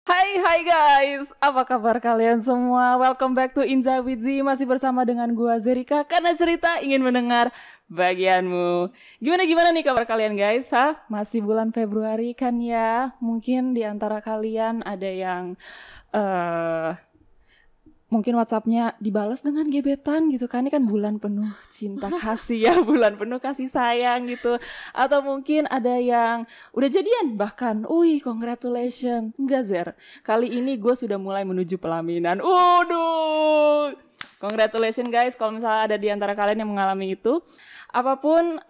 Hai guys, apa kabar kalian semua? Welcome back to Inza with Z. Masih bersama dengan gua Zerika, karena cerita ingin mendengar bagianmu. Gimana nih kabar kalian guys? Masih bulan Februari kan ya? Mungkin di antara kalian ada yang mungkin WhatsApp-nya dibalas dengan gebetan gitu kan. Ini kan bulan penuh cinta kasih ya, bulan penuh kasih sayang gitu. Atau mungkin ada yang udah jadian bahkan. Congratulations. Enggak Zer, kali ini gue sudah mulai menuju pelaminan. Congratulations guys, kalau misalnya ada di antara kalian yang mengalami itu. Apapun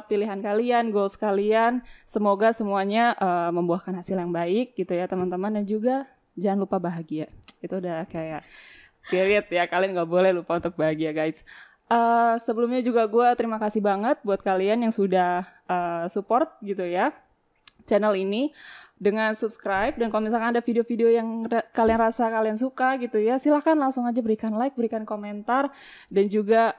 pilihan kalian, goals kalian, semoga semuanya membuahkan hasil yang baik gitu ya teman-teman. Dan juga jangan lupa bahagia. Itu udah kayak period ya, kalian gak boleh lupa untuk bahagia guys. Sebelumnya juga gue terima kasih banget buat kalian yang sudah support gitu ya channel ini dengan subscribe. Dan kalau misalkan ada video-video yang kalian rasa kalian suka gitu ya, silahkan langsung aja berikan like, berikan komentar, dan juga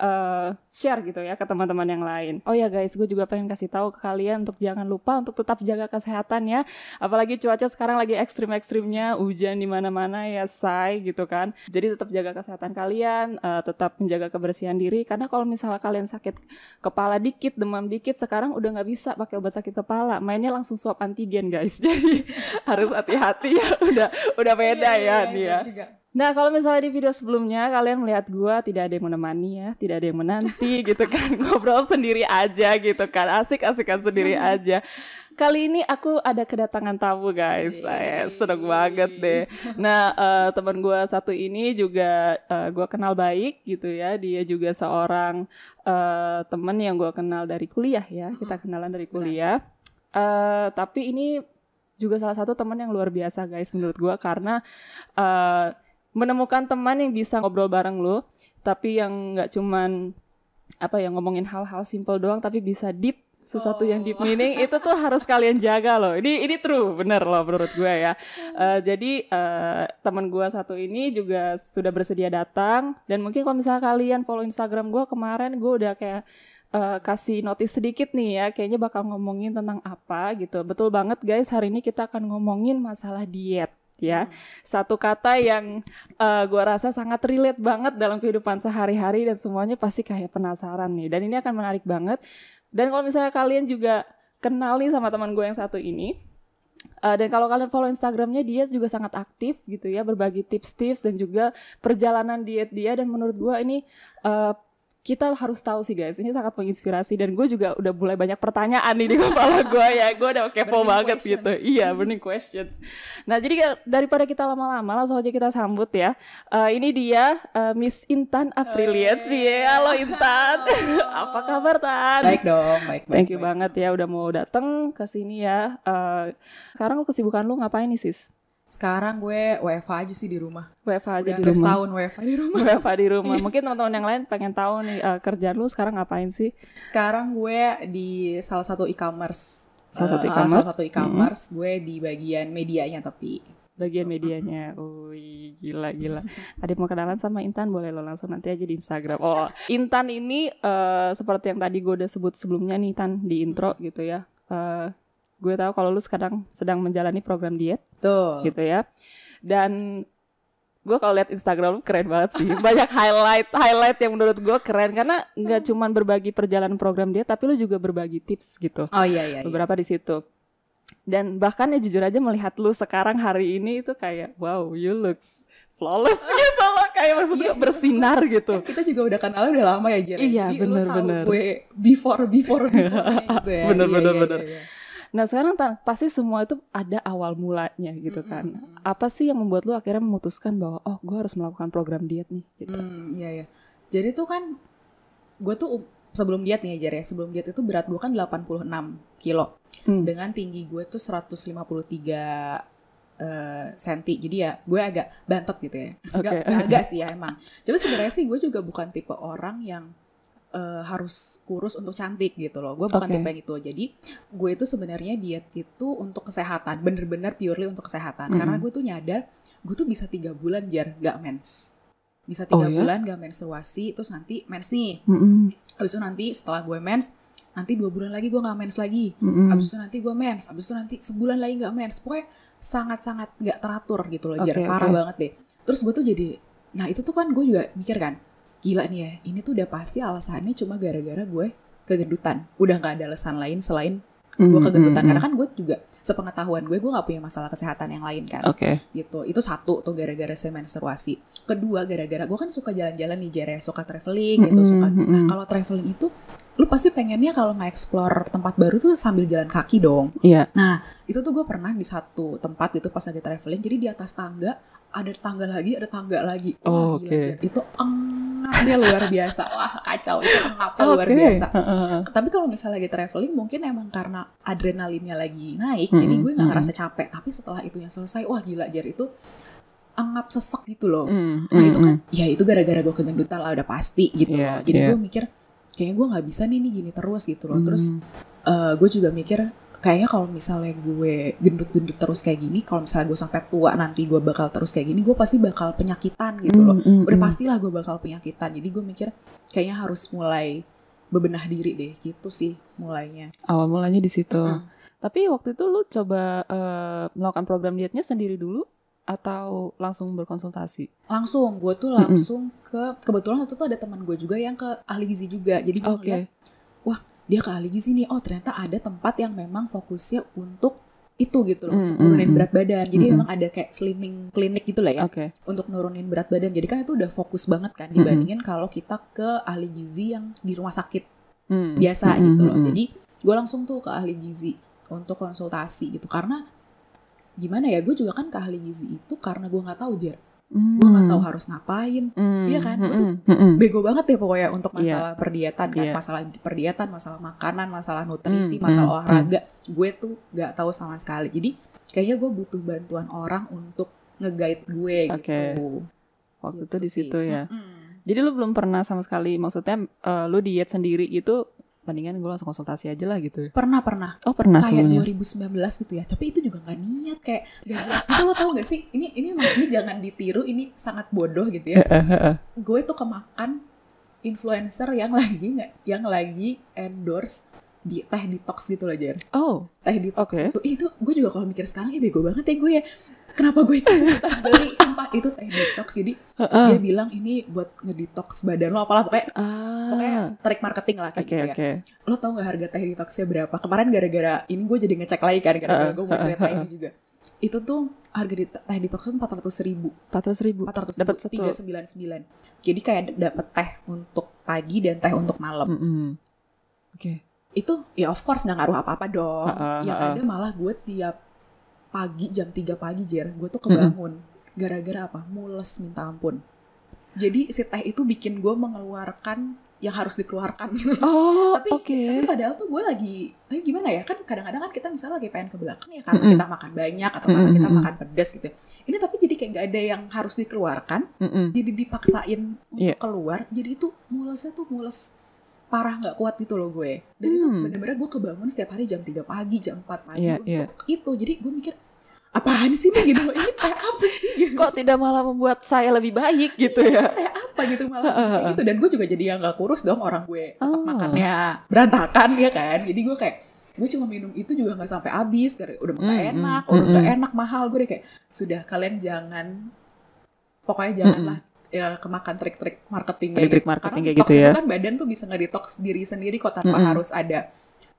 share gitu ya ke teman-teman yang lain. Oh ya guys, gue juga pengen kasih tahu ke kalian untuk jangan lupa untuk tetap jaga kesehatan ya. Apalagi cuaca sekarang lagi ekstrim-ekstrimnya, hujan di mana-mana ya say gitu kan. Jadi tetap jaga kesehatan kalian, tetap menjaga kebersihan diri. Karena kalau misalnya kalian sakit kepala dikit, demam dikit, sekarang udah nggak bisa pakai obat sakit kepala, mainnya langsung swab antigen guys. Jadi harus hati-hati ya, udah beda ya dia. Nah kalau misalnya di video sebelumnya kalian melihat gue tidak ada yang menemani ya, tidak ada yang menanti gitu kan, ngobrol sendiri aja gitu kan, asik-asikan sendiri aja. Kali ini aku ada kedatangan tamu guys, seneng banget deh. Nah teman gue satu ini juga gue kenal baik gitu ya, dia juga seorang teman yang gue kenal dari kuliah ya, kita kenalan dari kuliah. Tapi ini juga salah satu teman yang luar biasa guys menurut gue, karena menemukan teman yang bisa ngobrol bareng lo, tapi yang nggak cuman ngomongin hal-hal simple doang, tapi bisa deep, sesuatu yang deep meaning, itu tuh harus kalian jaga loh. Ini true, bener loh menurut gue ya. Jadi teman gue satu ini juga sudah bersedia datang, dan mungkin kalau misalnya kalian follow Instagram gue kemarin, gue udah kayak kasih notice sedikit nih ya, kayaknya bakal ngomongin tentang apa gitu. Betul banget guys, hari ini kita akan ngomongin masalah diet ya. Satu kata yang gue rasa sangat relate banget dalam kehidupan sehari-hari, dan semuanya pasti kayak penasaran nih. Dan ini akan menarik banget. Dan kalau misalnya kalian juga kenal nih sama teman gue yang satu ini, dan kalau kalian follow Instagramnya, dia juga sangat aktif gitu ya, berbagi tips-tips dan juga perjalanan diet dia. Dan menurut gue ini kita harus tahu sih guys, ini sangat menginspirasi, dan gue juga udah mulai banyak pertanyaan nih di kepala gue ya, gue udah kepo banget gitu. Iya, burning questions. Nah jadi daripada kita lama-lama, langsung aja kita sambut ya. Ini dia Miss Intan Aprilian sih. Halo Intan. Apa kabar Tan? Baik dong, baik. Thank you banget ya udah mau datang ke sini ya. Sekarang kesibukan lu ngapain nih sis? Sekarang gue WFH aja sih di rumah. WFH aja udah di rumah. Setahun WFH di rumah. WFH di rumah. Mungkin teman-teman yang lain pengen tahu nih kerjaan lu sekarang ngapain sih? Sekarang gue di salah satu e-commerce. Salah satu e-commerce. Gue di bagian medianya tapi. Bagian medianya. Gila. Ada mau kenalan sama Intan, boleh lo langsung nanti aja di Instagram. Oh, Intan ini seperti yang tadi gue udah sebut sebelumnya nih Tan di intro gitu ya. Gue tahu kalau lu sekarang sedang menjalani program diet. Tuh. Gitu ya. Dan gue kalau lihat Instagram lu keren banget sih. Banyak highlight yang menurut gue keren, karena nggak cuman berbagi perjalanan program diet, tapi lu juga berbagi tips gitu. Oh iya. Beberapa di situ. Dan bahkan ya jujur aja melihat lu sekarang hari ini itu kayak wow, you look flawless gitu loh, kayak maksudnya bersinar gitu. Kan kita juga udah kenal udah lama ya Jer. Iya, benar. Gue before gitu ya. Bener. Nah sekarang pasti semua itu ada awal mulanya gitu kan. Apa sih yang membuat lu akhirnya memutuskan bahwa gue harus melakukan program diet nih gitu? Iya. Jadi tuh kan gue tuh sebelum diet nih Jer ya, sebelum diet itu berat gue kan 86 kilo. Dengan tinggi gue tuh 153 senti. Jadi ya gue agak bantet gitu ya. Agak sih ya emang. Tapi sebenarnya sih gue juga bukan tipe orang yang harus kurus untuk cantik gitu loh. Gue bukan tipe yang itu. Jadi gue itu sebenarnya diet itu untuk kesehatan, bener-bener purely untuk kesehatan. Karena gue tuh nyadar gue tuh bisa 3 bulan Jar gak mens. Bisa 3 bulan gak menstruasi, terus nanti mens nih. Habis itu nanti setelah gue mens, nanti 2 bulan lagi gue nggak mens lagi, abis itu nanti gue mens, abis itu nanti sebulan lagi nggak mens, pokoknya sangat-sangat nggak teratur gitu loh, parah banget deh. Terus gue tuh jadi, nah itu tuh kan gue juga mikir kan, gila nih ya, ini tuh udah pasti alasannya cuma gara-gara gue kegendutan, udah nggak ada alasan lain selain gue kegendutan. Karena kan gue juga sepengetahuan gue nggak punya masalah kesehatan yang lain kan, gitu. Itu satu tuh gara-gara saya menstruasi. Kedua gara-gara gue kan suka jalan-jalan nih Jer, suka traveling gitu, suka. Nah kalau traveling itu lu pasti pengennya kalau nge-explore tempat baru tuh sambil jalan kaki dong. Nah itu tuh gue pernah di satu tempat itu pas lagi traveling, jadi di atas tangga ada tangga lagi. Wah gila Jer, itu engapnya luar biasa. Wah kacau, itu engapnya luar biasa. Tapi kalau misalnya lagi traveling mungkin emang karena adrenalinnya lagi naik, jadi gue gak ngerasa capek. Tapi setelah itu yang selesai, wah gila Jer, itu engap sesek gitu loh. Nah itu kan, ya itu gara-gara gue kegendutan lah, udah pasti gitu loh. Jadi gue mikir kayaknya gue gak bisa nih gini terus gitu loh. Terus gue juga mikir kayaknya kalau misalnya gue gendut-gendut terus kayak gini, kalau misalnya gue sampai tua nanti gue bakal terus kayak gini, gue pasti bakal penyakitan gitu loh. Udah pastilah gue bakal penyakitan. Jadi gue mikir kayaknya harus mulai bebenah diri deh, gitu sih mulainya. Awal mulanya di situ. Tapi waktu itu lu coba melakukan program dietnya sendiri dulu atau langsung berkonsultasi? Langsung, gue tuh langsung kebetulan waktu itu ada teman gue juga yang ke ahli gizi juga. Jadi gue ngeliat, wah dia ke ahli gizi nih, oh ternyata ada tempat yang memang fokusnya untuk itu gitu loh, untuk nurunin berat badan. Jadi memang ada kayak slimming klinik gitu lah ya, untuk nurunin berat badan. Jadi kan itu udah fokus banget kan dibandingin kalau kita ke ahli gizi yang di rumah sakit biasa gitu loh. Jadi gue langsung tuh ke ahli gizi untuk konsultasi gitu. Karena gimana ya, gue juga kan ke ahli gizi itu karena gue nggak tahu Jer, gue nggak tahu harus ngapain, iya kan, gue tuh bego banget ya pokoknya untuk masalah perdietan kan, masalah perdietan, masalah makanan, masalah nutrisi, masalah olahraga, gue tuh nggak tahu sama sekali. Jadi kayaknya gue butuh bantuan orang untuk nge-guide gue gitu. Waktu itu di situ ya. Jadi lu belum pernah sama sekali, maksudnya lu diet sendiri gitu, mendingan gue langsung konsultasi aja lah gitu. Pernah. Oh pernah kayak sebenernya. 2019 gitu ya. Tapi itu juga gak niat, kayak gak jelas gitu. Lo tau gak sih, ini jangan ditiru, ini sangat bodoh gitu ya. Gue tuh kemakan influencer yang lagi endorse di teh detox gitu loh Jer. Teh detox itu gue juga kalau mikir sekarang bego banget ya gue ya. Kenapa gue ikutan beli, sumpah itu teh detox. Jadi dia bilang ini buat ngedetox badan lo, apalah pokoknya trik marketing lah kayak gitu ya. Lo tau gak harga teh detoxnya berapa? Kemarin gara-gara ini gue jadi ngecek lagi kan, gara-gara gue mau cerita ini juga. Itu tuh harga teh detox tuh 400.000. Dapat 399. Jadi kayak dapet teh untuk pagi dan teh untuk malam. Itu ya of course gak ngaruh apa-apa dong. Yang ada malah gue tiap pagi jam 3 pagi Jer, gue tuh kebangun gara-gara apa? Mules minta ampun. Jadi si teh itu bikin gue mengeluarkan yang harus dikeluarkan gitu. Tapi padahal tuh gue lagi, tapi gimana ya, kan kadang-kadang kan kita misalnya lagi pengen ke belakang ya karena kita makan banyak atau karena kita makan pedas gitu. Ini tapi jadi kayak gak ada yang harus dikeluarkan, jadi dipaksain untuk keluar. Jadi itu mulesnya tuh mules parah, gak kuat gitu loh gue. Dan itu bener-bener gue kebangun setiap hari jam 3 pagi, jam 4 pagi untuk itu. Jadi gue mikir, apaan sih nih gitu, ini kayak apa sih gitu. Kok tidak malah membuat saya lebih baik gitu ya. Kayak apa gitu malah kayak gitu. Dan gue juga jadi yang gak kurus dong, orang gue tetap makannya berantakan ya kan. Jadi gue kayak, gue cuma minum itu juga gak sampai habis. Udah gak enak, udah gak enak, mahal. Gue udah kayak, sudah kalian jangan, pokoknya janganlah ya kemakan trik-trik marketing kayak gitu. Karena gitu ya. Kan badan tuh bisa nge-detox diri sendiri kok tanpa harus ada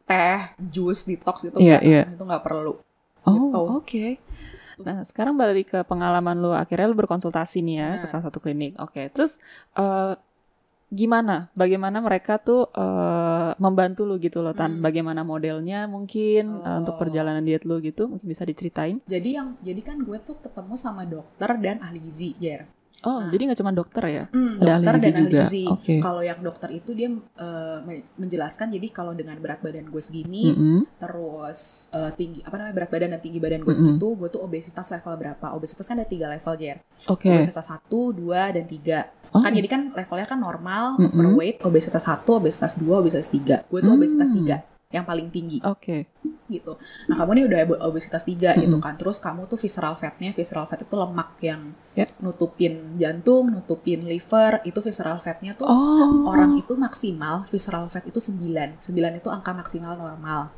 teh, jus, detox gitu kan. Itu gak perlu. Nah sekarang balik ke pengalaman lu, akhirnya lu berkonsultasi nih ya ke salah satu klinik. Terus bagaimana mereka tuh membantu lu gitu loh Tan? Bagaimana modelnya mungkin untuk perjalanan diet lu gitu, mungkin bisa diceritain? Jadi kan gue tuh ketemu sama dokter dan ahli gizi Jer. Jadi nggak cuma dokter ya? Dokter dan ahli gizi. Kalau yang dokter itu dia menjelaskan, jadi kalau dengan berat badan gue segini, terus tinggi berat badan dan tinggi badan gue segitu, gue tuh obesitas level berapa? Obesitas kan ada 3 level Jer. Obesitas 1, 2, dan 3. Kan jadi kan levelnya kan normal, overweight, obesitas 1, obesitas 2, obesitas 3. Gue tuh obesitas 3, yang paling tinggi. gitu. Nah kamu ini udah obesitas 3 gitu kan, terus kamu tuh visceral fat itu lemak yang nutupin jantung, nutupin liver, itu visceral fatnya tuh orang itu maksimal visceral fat itu 9 itu angka maksimal normal.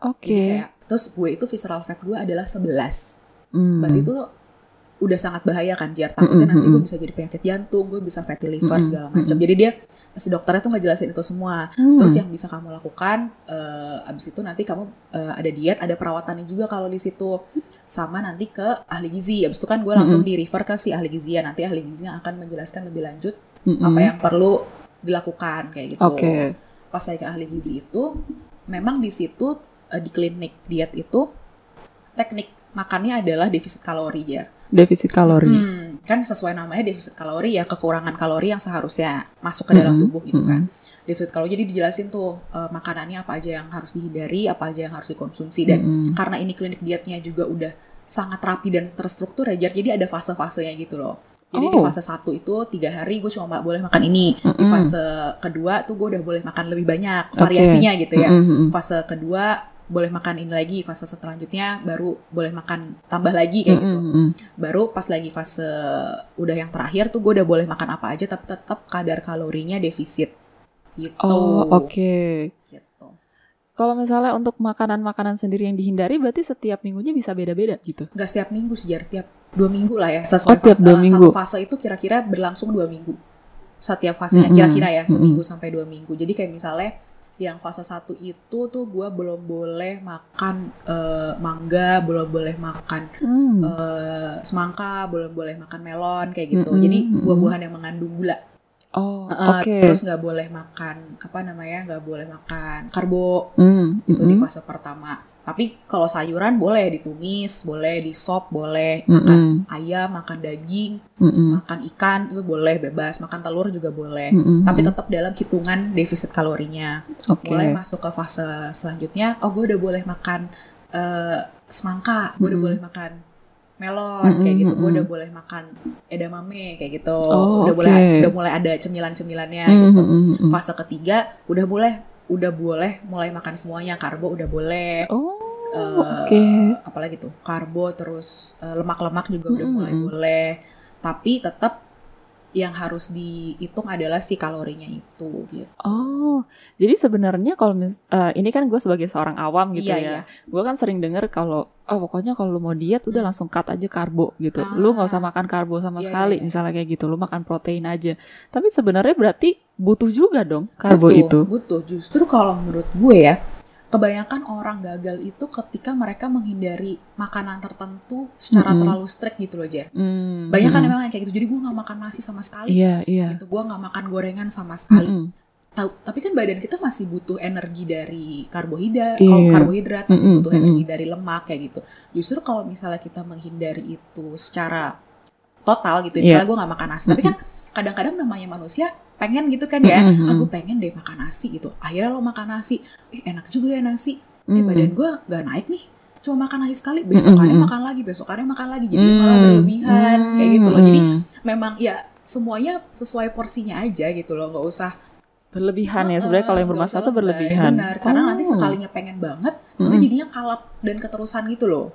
Jadi kayak, terus gue itu visceral fat gue adalah 11. Berarti itu udah sangat bahaya kan, Jar. Takutnya nanti gue bisa jadi penyakit jantung, gue bisa fatty liver segala macam. Jadi dia si dokternya tuh ngejelasin itu semua. Terus yang bisa kamu lakukan abis itu nanti kamu ada diet, ada perawatannya juga kalau di situ, sama nanti ke ahli gizi. Abis itu kan gue langsung di refer ke si ahli gizi ya. Nanti ahli gizi yang akan menjelaskan lebih lanjut apa yang perlu dilakukan kayak gitu. Pas saya ke ahli gizi itu, memang di situ di klinik diet itu teknik makannya adalah defisit kalori, Jar. Defisit kalori. Kan sesuai namanya defisit kalori ya, kekurangan kalori yang seharusnya masuk ke dalam tubuh gitu kan. Defisit kalori, jadi dijelasin tuh makanannya apa aja yang harus dihindari, apa aja yang harus dikonsumsi. Dan karena ini klinik dietnya juga udah sangat rapi dan terstruktur ya, jadi ada fase-fasenya gitu loh. Jadi di fase 1 itu 3 hari gue cuma boleh makan ini. Di fase kedua tuh gue udah boleh makan lebih banyak, variasinya gitu ya. Fase kedua boleh makan ini lagi, fase selanjutnya baru boleh makan tambah lagi kayak gitu. Baru pas lagi fase udah yang terakhir tuh gue udah boleh makan apa aja, tapi tetap kadar kalorinya defisit gitu. Gitu. Kalau misalnya untuk makanan-makanan sendiri yang dihindari, berarti setiap minggunya bisa beda-beda gitu? Gak setiap minggu sih, Jar. Tiap 2 minggu lah ya. Sesuai tiap 2 minggu. Satu fase itu kira-kira berlangsung 2 minggu. Setiap fasenya kira-kira ya, seminggu sampai 2 minggu. Jadi kayak misalnya yang fase 1 itu tuh gue belum boleh makan mangga, belum boleh makan semangka, belum boleh makan melon kayak gitu. Jadi buah-buahan yang mengandung gula. Terus nggak boleh makan nggak boleh makan karbo itu di fase pertama. Tapi kalau sayuran boleh ditumis, boleh di sop, boleh makan ayam, makan daging, makan ikan itu boleh bebas, makan telur juga boleh. Tapi tetap dalam hitungan defisit kalorinya. Mulai masuk ke fase selanjutnya, gue udah boleh makan semangka, gue udah boleh makan melon kayak gitu, gue udah boleh makan edamame kayak gitu, udah mulai ada cemilan-cemilannya gitu. Fase ketiga udah boleh mulai makan semuanya, karbo udah boleh. Apalagi tuh karbo, terus lemak-lemak juga udah mulai boleh. Tapi tetap yang harus dihitung adalah si kalorinya itu gitu. Jadi sebenarnya kalau ini kan gue sebagai seorang awam gitu ya. Gue kan sering denger kalau pokoknya kalau lu mau diet udah langsung cut aja karbo gitu. Lu nggak usah makan karbo sama sekali, misalnya kayak gitu. Lu makan protein aja. Tapi sebenarnya berarti butuh juga dong karbo itu. Butuh. Justru kalau menurut gue ya, kebanyakan orang gagal itu ketika mereka menghindari makanan tertentu secara terlalu strict gitu loh, Jer. Banyak kan memang yang kayak gitu. Jadi gue gak makan nasi sama sekali. Gitu. Gue gak makan gorengan sama sekali. Tapi kan badan kita masih butuh energi dari karbohidrat, masih butuh energi dari lemak kayak gitu. Justru kalau misalnya kita menghindari itu secara total gitu, misalnya gue gak makan nasi. Tapi kan kadang-kadang namanya manusia pengen gitu kan ya, aku pengen deh makan nasi gitu. Akhirnya lo makan nasi, enak juga ya nasi. Badan gue gak naik nih, cuma makan nasi sekali, besokannya makan lagi, jadi malah berlebihan kayak gitu loh. Jadi memang ya semuanya sesuai porsinya aja gitu loh, gak usah berlebihan ya. Sebenarnya kalau yang bermasalah tuh berlebihan. Benar, karena nanti sekalinya pengen banget, nanti jadinya kalap dan keterusan gitu loh.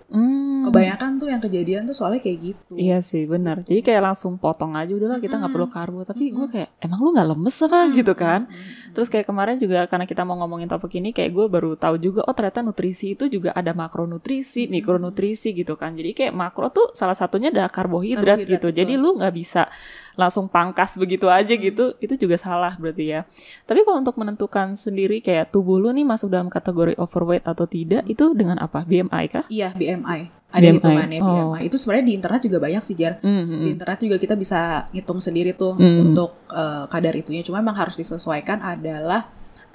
Kebanyakan tuh yang kejadian tuh soalnya kayak gitu. Iya sih, benar. Jadi kayak langsung potong aja udahlah, kita nggak perlu karbo. Tapi gue kayak, emang lu nggak lemes apa gitu kan? Terus kayak kemarin juga karena kita mau ngomongin topik ini, kayak gue baru tahu juga, ternyata nutrisi itu juga ada makronutrisi, mikronutrisi gitu kan. Jadi kayak makro tuh salah satunya ada karbohidrat gitu. Betul. Jadi lu nggak bisa langsung pangkas begitu aja gitu, itu juga salah berarti ya. Tapi kalau untuk menentukan sendiri kayak tubuh lu nih masuk dalam kategori overweight atau tidak, itu dengan apa? BMI kah? Iya, BMI. Ada hitungannya BMI. Itu sebenarnya di internet juga banyak sih, Jar. Di internet juga kita bisa ngitung sendiri tuh untuk kadar itunya. Cuma memang harus disesuaikan adalah,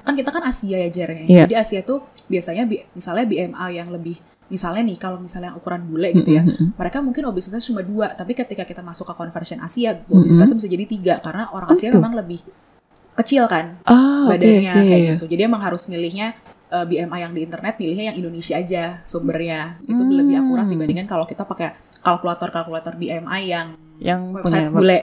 kan kita kan Asia ya, Jar. Jadi Asia tuh biasanya misalnya BMI yang lebih, misalnya nih kalau misalnya ukuran bule gitu ya, mereka mungkin obesitas cuma 2, tapi ketika kita masuk ke conversion Asia, obesitasnya bisa jadi 3 karena orang Asia memang lebih kecil kan badannya kayak gitu. Jadi emang harus milihnya BMI yang di internet, pilihnya yang Indonesia aja sumbernya. Itu lebih akurat dibandingkan kalau kita pakai kalkulator BMI yang website bule.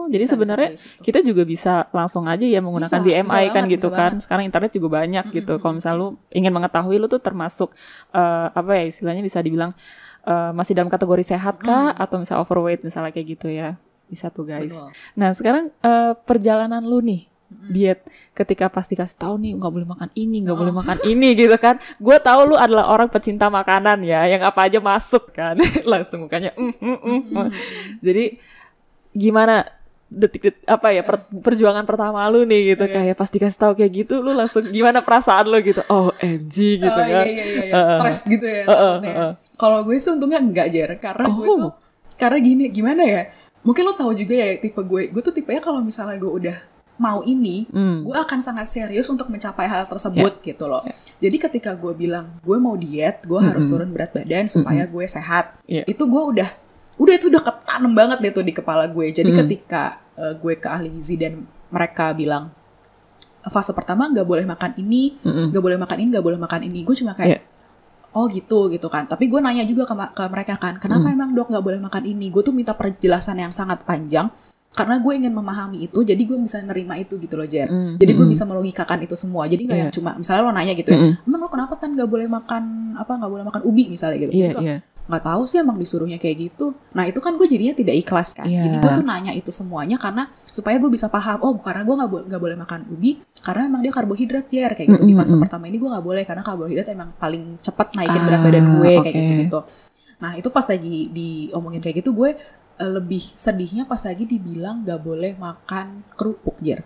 jadi sebenarnya kita juga bisa langsung aja ya menggunakan BMI kan gitu kan. Sekarang internet juga banyak gitu. Kalau misalnya lu ingin mengetahui lu tuh termasuk apa ya istilahnya bisa dibilang masih dalam kategori sehat kah atau misalnya overweight misalnya kayak gitu ya. Bisa tuh guys. Betul. Nah sekarang perjalanan lu nih diet ketika pas dikasih tahu nih nggak boleh makan ini, nggak boleh makan ini gitu kan. Gue tahu lu adalah orang pecinta makanan ya, yang apa aja masuk kan. Langsung mukanya Jadi gimana detik apa ya perjuangan pertama lu nih gitu kayak pas dikasih tahu kayak gitu lu langsung gimana perasaan lu gitu? OMG gitu kan. Iya. Stres gitu ya. Kalau gue sih untungnya enggak Jer, karena gue tuh karena gimana ya? Mungkin lo tahu juga ya tipe gue tuh tipenya kalau misalnya gue udah mau ini, gue akan sangat serius untuk mencapai hal tersebut gitu loh. Jadi ketika gue bilang gue mau diet, gue harus turun berat badan supaya gue sehat. Itu gue udah itu udah ketanam banget deh tuh di kepala gue. Jadi ketika gue ke ahli gizi dan mereka bilang fase pertama nggak boleh makan ini, nggak boleh makan ini, nggak boleh makan ini, gue cuma kayak oh gitu kan. Tapi gue nanya juga ke mereka kan, kenapa emang dok nggak boleh makan ini? Gue tuh minta penjelasan yang sangat panjang. Karena gue ingin memahami itu, jadi gue bisa nerima itu gitu loh Jer. Jadi gue bisa melogikakan itu semua. Jadi nggak yang cuma, misalnya lo nanya gitu ya, emang lo kenapa kan nggak boleh makan ubi misalnya gitu. Nggak tahu sih emang disuruhnya kayak gitu. Nah itu kan gue jadinya tidak ikhlas kan. Jadi gue tuh nanya itu semuanya karena supaya gue bisa paham. Oh karena gue nggak boleh makan ubi karena memang dia karbohidrat Jer kayak gitu. Di fase pertama ini gue nggak boleh karena karbohidrat emang paling cepat naikin berat badan gue kayak gitu. Nah itu pas lagi diomongin kayak gitu gue lebih sedihnya pas lagi dibilang gak boleh makan kerupuk Jer.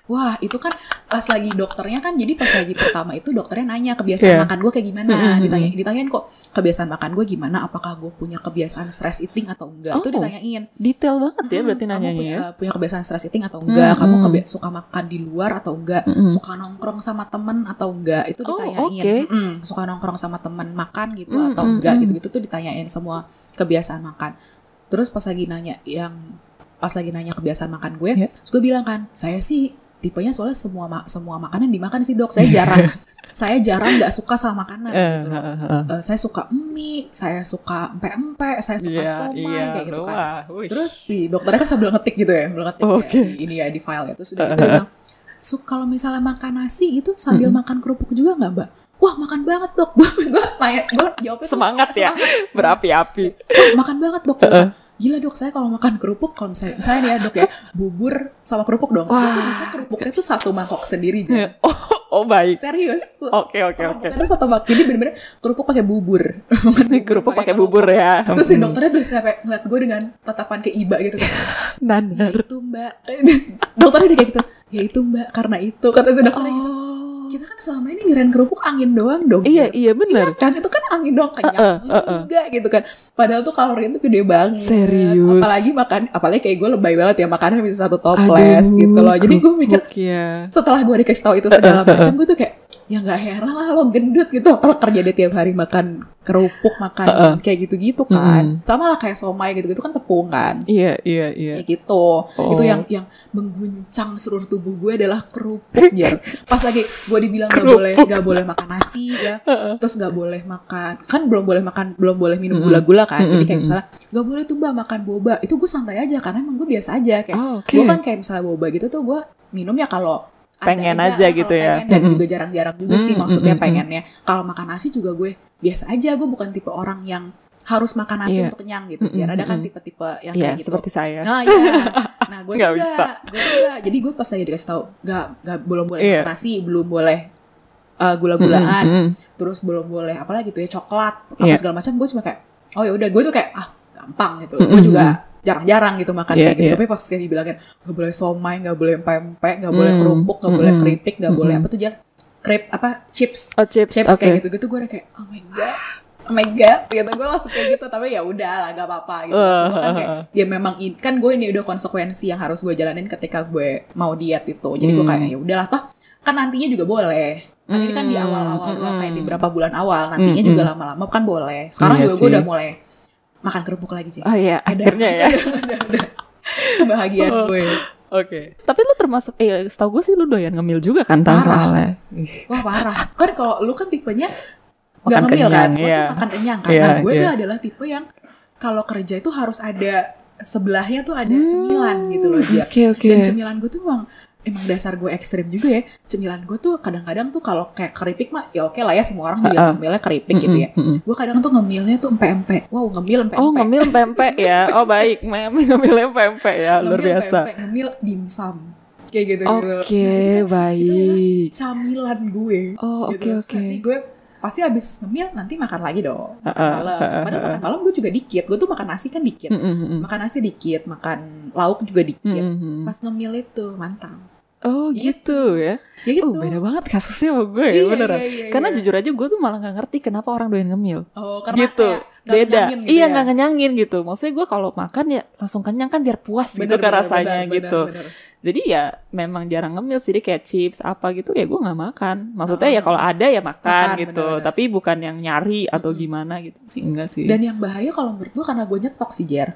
Wah itu kan pas lagi dokternya kan, jadi pas lagi pertama itu dokternya nanya kebiasaan makan gue kayak gimana. Ditanyain kok kebiasaan makan gue gimana, apakah gue punya kebiasaan stress eating atau enggak. Itu ditanyain. Detail banget ya berarti nanyanya. Kamu punya kebiasaan stress eating atau enggak, kamu suka makan di luar atau enggak, suka nongkrong sama temen atau enggak, itu ditanyain. Suka nongkrong sama temen makan gitu atau enggak, gitu-gitu tuh ditanyain semua kebiasaan makan. Terus pas lagi nanya kebiasaan makan gue, terus gue bilang kan, saya sih tipenya soalnya semua makanan dimakan sih dok. Saya jarang nggak suka sama makanan gitu. Saya suka mie, saya suka empek-empek, saya suka somai kayak gitu kan. Terus si dokternya kan sambil ngetik gitu ya, ini ya di file ya. Terus udah gitu dia bilang, kalau misalnya makan nasi gitu sambil makan kerupuk juga nggak mbak? Wah makan banget dok. Gue jawabnya semangat ya, berapi-api. Makan banget dok. Gila dok, saya kalau makan kerupuk, kalau misalnya nih ya dok ya, bubur sama kerupuk dong. Itu bisa kerupuknya tuh satu mangkok sendiri. Oh baik. Serius. Oke. Itu satu mangkok. Jadi bener-bener kerupuk pakai bubur. Kerupuk pakai bubur ya. Terus si dokternya tuh sampai ngeliat gue dengan tatapan kayak iba gitu kan. Nandar. Ya itu mbak. Dokternya udah kayak gitu. Ya itu mbak, karena itu. Kata si dokternya gitu. Kita kan selama ini ngirain kerupuk angin doang dong. Iya benar. Iya kan, itu kan angin doang, kenyang enggak gitu kan. Padahal tuh kalori itu gede banget. Serius. Apalagi kayak gue lebay banget ya, makannya bisa satu toples gitu loh. Jadi gue mikir setelah gue dikasih tahu itu segala macam, gue tuh kayak ya nggak heran lah lo gendut gitu. Kalau kerja dia tiap hari makan kerupuk, makan kayak gitu-gitu kan. Sama lah kayak somai gitu-gitu kan tepung kan. Iya. Kayak gitu. Itu yang mengguncang seluruh tubuh gue adalah kerupuk Jer. Pas lagi gue dibilang nggak boleh makan nasi ya. Terus nggak boleh makan, kan belum boleh minum gula-gula kan. Jadi kayak misalnya nggak boleh tuh mbak makan boba. Itu gue santai aja karena emang gue biasa aja kayak. Gue kan kayak misalnya boba gitu tuh gue minum ya kalau pengen aja gitu ya. Dan juga jarang-jarang juga sih maksudnya pengennya. Kalau makan nasi juga gue biasa aja. Gue bukan tipe orang yang harus makan nasi untuk kenyang gitu. Ada kan tipe-tipe yang kayak gitu. Seperti saya. Nah gue juga. Jadi gue pas lagi dikasih tahu belum boleh makan nasi, belum boleh gula-gulaan, terus belum boleh apalagi gitu ya, coklat apa segala macam. Gue cuma kayak oh ya udah, gue tuh kayak gampang gitu. Gue juga jarang-jarang gitu makan kayak gitu. Tapi pas kayak dibilangin gak boleh somai, gak boleh pempek, gak boleh kerupuk, gak boleh keripik, gak boleh apa tuh chips kayak gitu gue udah kayak oh my god gitu. Gue langsung kayak gitu. Tapi ya udah lah, gak apa-apa gitu. Maksudnya kan kayak ya memang kan gue ini udah konsekuensi yang harus gue jalanin ketika gue mau diet itu. Jadi gue kayak ya udahlah, toh kan nantinya juga boleh. Kan ini kan di awal-awal doang, kayak di beberapa bulan awal. Nantinya juga lama-lama kan boleh. Sekarang juga gue udah mulai makan kerupuk lagi sih. Oh iya, akhirnya ya. Udah. Kebahagiaan gue. Oke. Tapi lu termasuk, setahu gue sih lu doyan ngemil juga kan soalnya. Wah parah. Kan kalau lu kan tipenya gak ngemil kan. Gue tuh makan kenyang kan. Nah gue tuh adalah tipe yang kalau kerja itu harus ada sebelahnya tuh ada cemilan gitu loh dia. Dan cemilan gue tuh emang dasar gue ekstrim juga ya. Cemilan gue tuh kadang-kadang tuh kalau kayak keripik mah ya oke lah ya, semua orang juga ngemilnya keripik gitu ya. Gue kadang tuh ngemilnya tuh empe-empe. Wow, ngemil empe-empe. Oh, ngemil empe-empe ya. Oh, baik. Ngemil empe-empe ya, luar biasa. Ngemil dimsum. Kayak gitu. Oke, baik. Itu camilan gue. Oh, gitu. Oke. Nanti gue pasti abis ngemil nanti makan lagi dong. Makan malam. Padahal makan malam gue juga dikit. Gue tuh makan nasi kan dikit. Makan nasi dikit, makan lauk juga dikit. Pas ngemil itu mantap. Oh gitu ya. Ya gitu. Oh, beda banget kasusnya sama gue ya, beneran. Karena jujur aja gue tuh malah gak ngerti kenapa orang doyan ngemil. Oh, karena gitu. Beda. Gitu iya, gak ngenyangin gitu. Maksudnya gue kalau makan ya langsung kenyang kan biar puas gitu kan rasanya gitu. Jadi ya memang jarang ngemil sih, kayak chips apa gitu ya gue gak makan. Maksudnya ya kalau ada ya makan gitu. Bener. Tapi bukan yang nyari atau gimana gitu sih, enggak sih. Dan yang bahaya kalau menurut gue karena gue nyetok sih, Jer.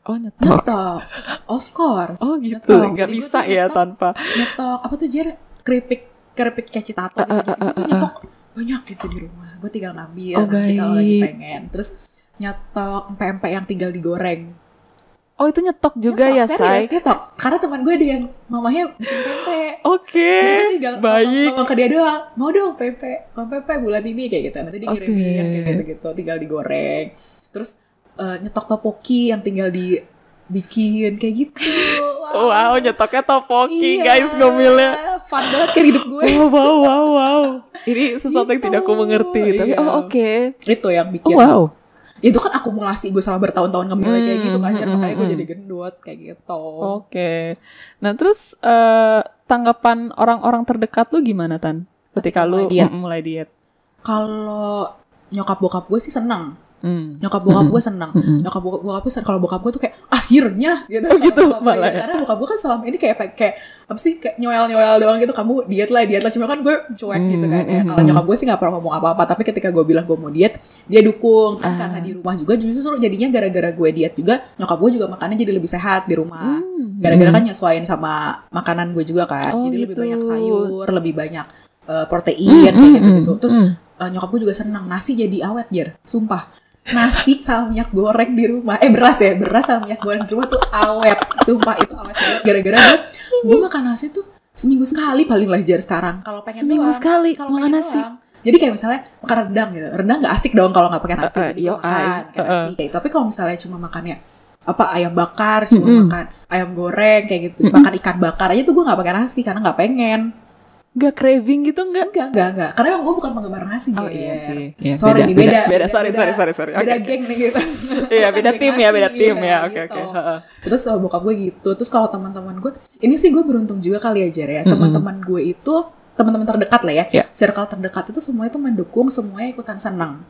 Oh, nyetok. Of course. Oh gitu. Nggak bisa ya tanpa nyetok. Apa tuh, Jer? Keripik kayak citato gitu. Gue tuh nyetok banyak gitu di rumah. Gue tinggal ngambil nanti kalau lagi pengen. Terus nyetok empe-empe yang tinggal digoreng. Oh, itu nyetok juga ya, Say? Nyetok. Karena teman gue ada yang mamanya bikin pempe. Oke. Jadi gue tinggal ngomong ke dia doang, mau dong pempe bulan ini kayak gitu. Nanti dikirimin kayak gitu-gitu, tinggal digoreng. Terus nyetok topoki yang tinggal dibikin kayak gitu. Wow, nyetoknya topoki, guys, ngomilnya. Fun banget kan hidup gue. Wow. Ini sesuatu yang tidak aku mengerti. Tapi oke. Itu yang bikin. Wow. Itu kan akumulasi gue selama bertahun-tahun ngemilnya kayak gitu kan. Makanya gue jadi gendut kayak gitu. Oke. Nah, terus tanggapan orang-orang terdekat lu gimana, Tan? Ketika lu mulai diet? Kalau nyokap bokap gue sih seneng. Nyokap bokap gue seneng. Nyokap bokap gue kalau bokap gue tuh kayak akhirnya gitu. Malah ya. Karena bokap gue kan selama ini kayak apa sih, kayak nyoel doang gitu, kamu diet lah. Cuma kan gue cuek gitu kan ya. Kalau nyokap gue sih nggak pernah ngomong apa-apa, tapi ketika gue bilang gue mau diet, dia dukung. Karena di rumah juga justru jadinya gara-gara gue diet juga, nyokap gue juga makannya jadi lebih sehat di rumah. Gara-gara kan nyesuaiin sama makanan gue juga kan. Jadi lebih banyak sayur, lebih banyak protein kayak gitu. Terus nyokap gue juga senang nasi jadi awet, Jer. Sumpah. Nasi sama minyak goreng di rumah, beras sama minyak goreng di rumah tuh awet, sumpah itu awet banget. Gara-gara gue makan nasi tuh seminggu sekali paling lah, Jar, sekarang. Kalau pengen seminggu doang, sekali kalau makan nasi. Doang. Jadi kayak misalnya makan rendang gitu, rendang nggak asik dong kalau nggak pakai nasi. Jadi makan nasi kayak. Tapi kalau misalnya cuma makannya ayam bakar, cuma makan ayam goreng kayak gitu, makan ikan bakar aja tuh gue nggak pakai nasi karena nggak pengen. Gak craving gitu enggak? Enggak. Karena emang gue bukan penggemar nasi. Oh iya sih. Ya, sorry nih, beda. Sorry. Beda geng nih gitu. Iya, beda tim ya. Oke. Terus bokap gue gitu. Terus kalau teman-teman gue, ini sih gue beruntung juga kali ya, Jar ya. Teman-teman gue itu, teman-teman terdekat lah ya. Circle terdekat itu semua itu mendukung, semuanya ikutan senang.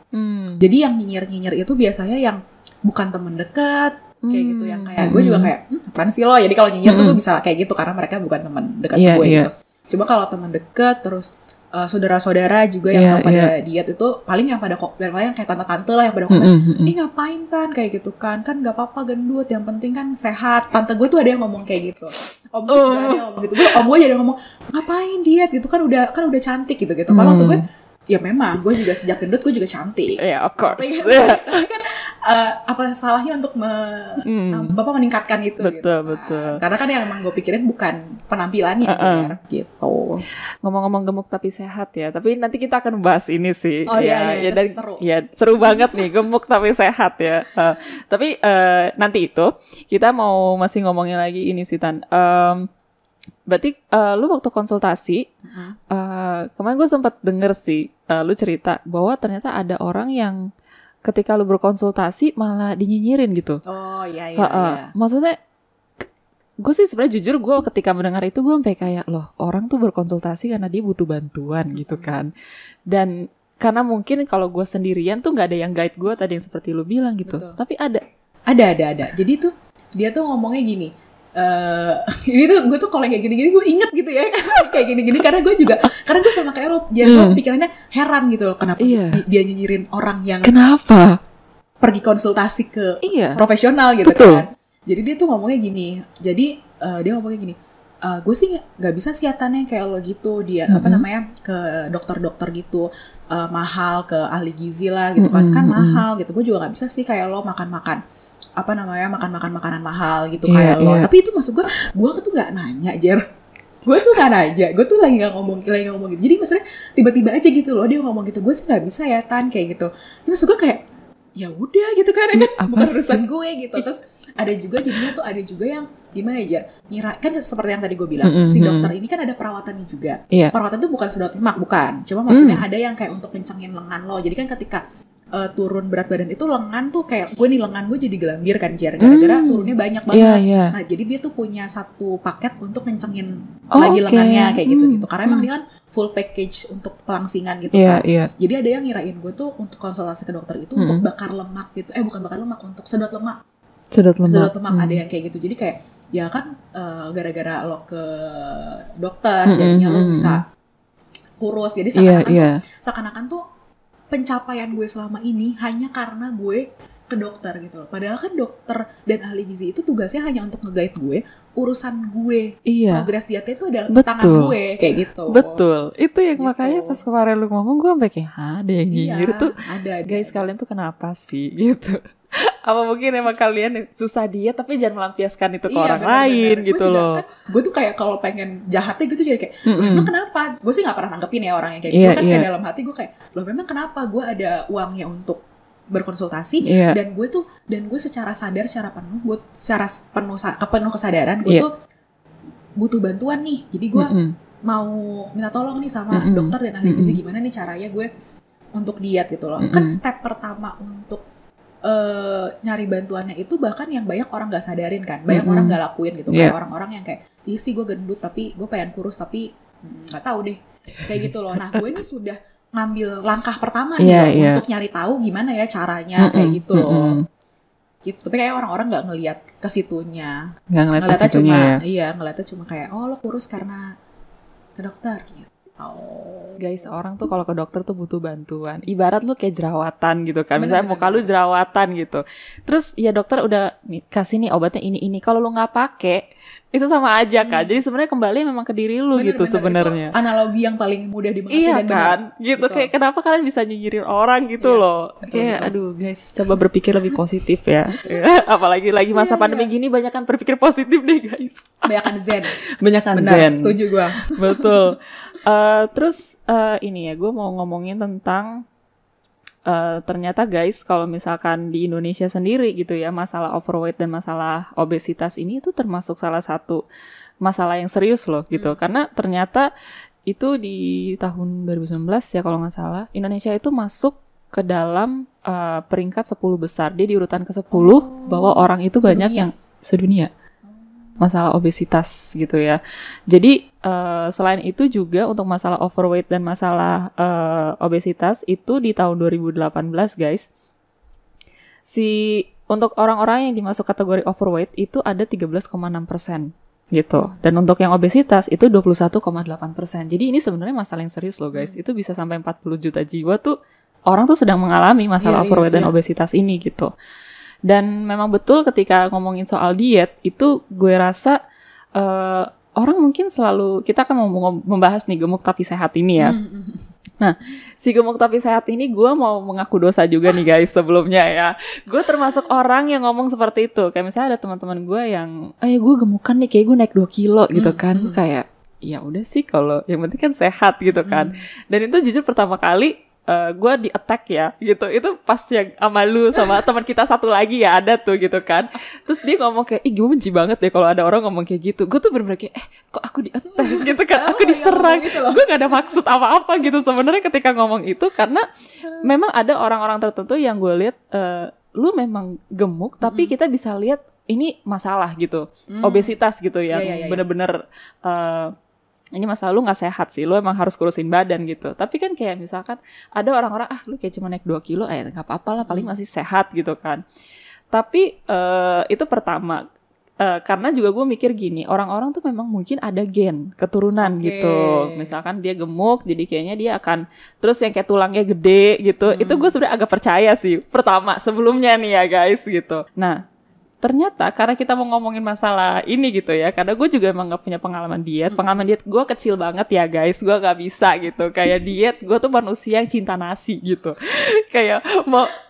Jadi yang nyinyir itu biasanya yang bukan teman dekat, kayak gitu, yang kayak gue juga kayak apaan sih lo. Jadi kalau nyinyir tuh gue bisa kayak gitu karena mereka bukan teman dekat gue gitu. Cuma kalau teman dekat terus saudara-saudara juga yang pada diet itu paling yang pada paling kayak tante-tante lah yang pada komen, ngapain Tan kayak gitu kan nggak apa-apa gendut, yang penting kan sehat. Tante gue tuh ada yang ngomong kayak gitu, om gue juga ada yang ngomong gitu. Terus om gue jadi ngomong ngapain diet gitu kan udah cantik gitu. Kalau maksud gue ya memang gue juga sejak gendut gue juga cantik. Of course. Tapi kan apa salahnya untuk meningkatkan itu? Betul. Karena kan yang emang gue pikirin bukan penampilannya gitu. Ngomong-ngomong gemuk tapi sehat ya. Tapi nanti kita akan bahas ini sih. Oh iya, seru. Ya seru banget nih gemuk tapi sehat ya. Tapi nanti itu kita mau masih ngomongin lagi ini sih, Tan. Berarti lu waktu konsultasi kemarin gue sempat denger sih lu cerita bahwa ternyata ada orang yang ketika lu berkonsultasi malah dinyinyirin gitu. Oh iya. Maksudnya gue sih sebenarnya jujur gue ketika mendengar itu gue sampai kayak loh, orang tuh berkonsultasi karena dia butuh bantuan gitu kan. Dan karena mungkin kalau gue sendirian tuh nggak ada yang guide gue tadi yang seperti lu bilang gitu. Betul. Tapi ada. Jadi tuh dia tuh ngomongnya gini. Ini tuh gue tuh kalau kayak gini-gini gue inget gitu ya kayak gini-gini karena gue sama kayak lo, jadi gue pikirannya heran gitu loh kenapa dia nyinyirin orang yang kenapa pergi konsultasi ke profesional gitu. Betul. Kan. Jadi dia tuh ngomongnya gini. Jadi dia ngomongnya gini. Gue sih nggak bisa siatannya kayak lo gitu, dia ke dokter-dokter gitu mahal, ke ahli gizi lah gitu kan mahal gitu. Gue juga nggak bisa sih kayak lo makan-makan makan makanan mahal gitu kayak lo. Tapi itu maksud gue tuh nggak nanya Jer. Gue tuh nggak nanya, gue tuh lagi nggak ngomong gitu. Jadi maksudnya tiba-tiba aja gitu loh dia ngomong gitu, gue sih nggak bisa ya Tan kayak gitu. Jadi maksud gue kayak ya udah gitu kan bukan urusan gue gitu. Terus ada juga yang gimana ya Jar, ngira kan seperti yang tadi gue bilang si dokter ini kan ada perawatannya juga. Perawatan tuh bukan sedot lemak, bukan, cuma maksudnya ada yang kayak untuk kencengin lengan lo. Jadi kan ketika turun berat badan itu lengan tuh kayak gue nih, lengan gue jadi gelambir kan Jar, gara-gara turunnya banyak banget. Nah jadi dia tuh punya satu paket untuk kencengin lagi lengannya kayak gitu karena emang dia kan full package untuk pelangsingan gitu kan. Jadi ada yang ngirain gue tuh untuk konsultasi ke dokter itu untuk bakar lemak gitu, bukan bakar lemak, untuk sedot lemak. Ada yang kayak gitu. Jadi kayak ya kan gara-gara lo ke dokter jadinya lo bisa kurus. Jadi seakan-akan tuh pencapaian gue selama ini hanya karena gue ke dokter gitu loh. Padahal kan dokter dan ahli gizi itu tugasnya hanya untuk nge-guide gue, urusan gue. Progres dietnya itu adalah tangan gue kayak gitu. Betul. Itu yang gitu. Makanya pas kemarin lu ngomong gue sampai kayak ada yang nyinyir tuh. Ada. Guys, kalian tuh kenapa sih gitu? Apa mungkin emang kalian susah diet tapi jangan melampiaskan itu ke orang lain gitu loh. Gue tuh kayak kalau pengen jahatnya gitu jadi kayak emang kenapa? Gue sih gak pernah nanggepin ya orang yang kayak gitu kan. Kayak dalam hati gue kayak loh memang kenapa gue ada uangnya untuk berkonsultasi dan gue secara sadar secara penuh kesadaran gue tuh butuh bantuan nih. Jadi gue mau minta tolong nih sama dokter dan ahli gizi gimana nih caranya gue untuk diet gitu loh. Kan step pertama untuk nyari bantuannya itu bahkan yang banyak orang gak sadarin kan, banyak orang gak lakuin gitu. Kayak orang-orang yang kayak ih sih gue gendut tapi gue pengen kurus tapi gak tahu deh kayak gitu loh. Nah gue ini sudah ngambil langkah pertama nih untuk nyari tahu gimana ya caranya kayak gitu loh. Gitu. Tapi kayak orang-orang gak ngelihat ke situnya, ngeliatnya cuma kayak oh lo kurus karena ke dokter gitu. Guys, orang tuh kalau ke dokter tuh butuh bantuan. Ibarat lu kayak jerawatan gitu kan. Misalnya muka lu jerawatan gitu. Terus ya dokter udah kasih nih obatnya ini. Kalau lu nggak pakai, itu sama aja kan. Jadi sebenarnya kembali memang ke diri lu gitu sebenarnya. Analogi yang paling mudah dimengerti dan kan? Gitu. Kayak kenapa kalian bisa nyinyirin orang gitu loh. Kayak aduh guys, coba berpikir lebih positif ya. Apalagi lagi masa pandemi gini, banyak kan berpikir positif deh guys. Banyakan zen. Zen. Setuju gue. Betul. Terus ini ya, gue mau ngomongin tentang ternyata guys, kalau misalkan di Indonesia sendiri gitu ya, masalah overweight dan masalah obesitas ini itu termasuk salah satu masalah yang serius loh gitu. Karena ternyata itu di tahun 2019 ya kalau nggak salah, Indonesia itu masuk ke dalam peringkat 10 besar. Dia di urutan ke-10 bahwa orang itu banyak yang sedunia masalah obesitas gitu ya. Jadi selain itu juga untuk masalah overweight dan masalah obesitas itu di tahun 2018 guys, untuk orang-orang yang dimasuk kategori overweight itu ada 13,6% gitu. Dan untuk yang obesitas itu 21,8%. Jadi ini sebenarnya masalah yang serius loh guys. Itu bisa sampai 40 juta jiwa tuh orang tuh sedang mengalami masalah overweight dan obesitas ini gitu. Dan memang betul ketika ngomongin soal diet itu gue rasa orang mungkin selalu, kita kan mau membahas nih gemuk tapi sehat ini ya. Nah si gemuk tapi sehat ini gue mau mengaku dosa juga nih guys sebelumnya ya. Gue termasuk orang yang ngomong seperti itu. Kayak misalnya ada teman-teman gue yang gue gemukan nih, kayak gue naik 2 kilo gitu kan. Kayak ya udah sih, kalau yang penting kan sehat gitu kan. Dan itu jujur pertama kali gue di attack ya gitu. Itu pas yang sama lu sama teman kita satu lagi ya ada tuh gitu kan. Terus dia ngomong kayak gue benci banget deh kalau ada orang ngomong kayak gitu. Gue tuh bener-bener kayak kok aku di attack gitu kan. Aku diserang gitu. Gue gak ada maksud apa-apa gitu sebenarnya ketika ngomong itu. Karena memang ada orang-orang tertentu yang gue lihat lu memang gemuk tapi kita bisa lihat ini masalah gitu. Obesitas gitu ya. Bener-bener ini masalah lu gak sehat sih, lu emang harus kurusin badan gitu. Tapi kan kayak misalkan ada orang-orang, lu kayak cuma naik 2 kilo, gak apa-apa lah, paling masih sehat gitu kan. Tapi itu pertama, karena juga gue mikir gini, orang-orang tuh memang mungkin ada gen, keturunan gitu. Misalkan dia gemuk, jadi kayaknya dia akan, terus yang kayak tulangnya gede gitu, itu gue sebenarnya agak percaya sih, pertama, sebelumnya nih ya guys gitu. Nah, ternyata karena kita mau ngomongin masalah ini gitu ya, karena gue juga emang gak punya pengalaman diet. Pengalaman diet gue kecil banget ya guys, gue gak bisa gitu. Kayak diet, gue tuh manusia yang cinta nasi gitu. Kayak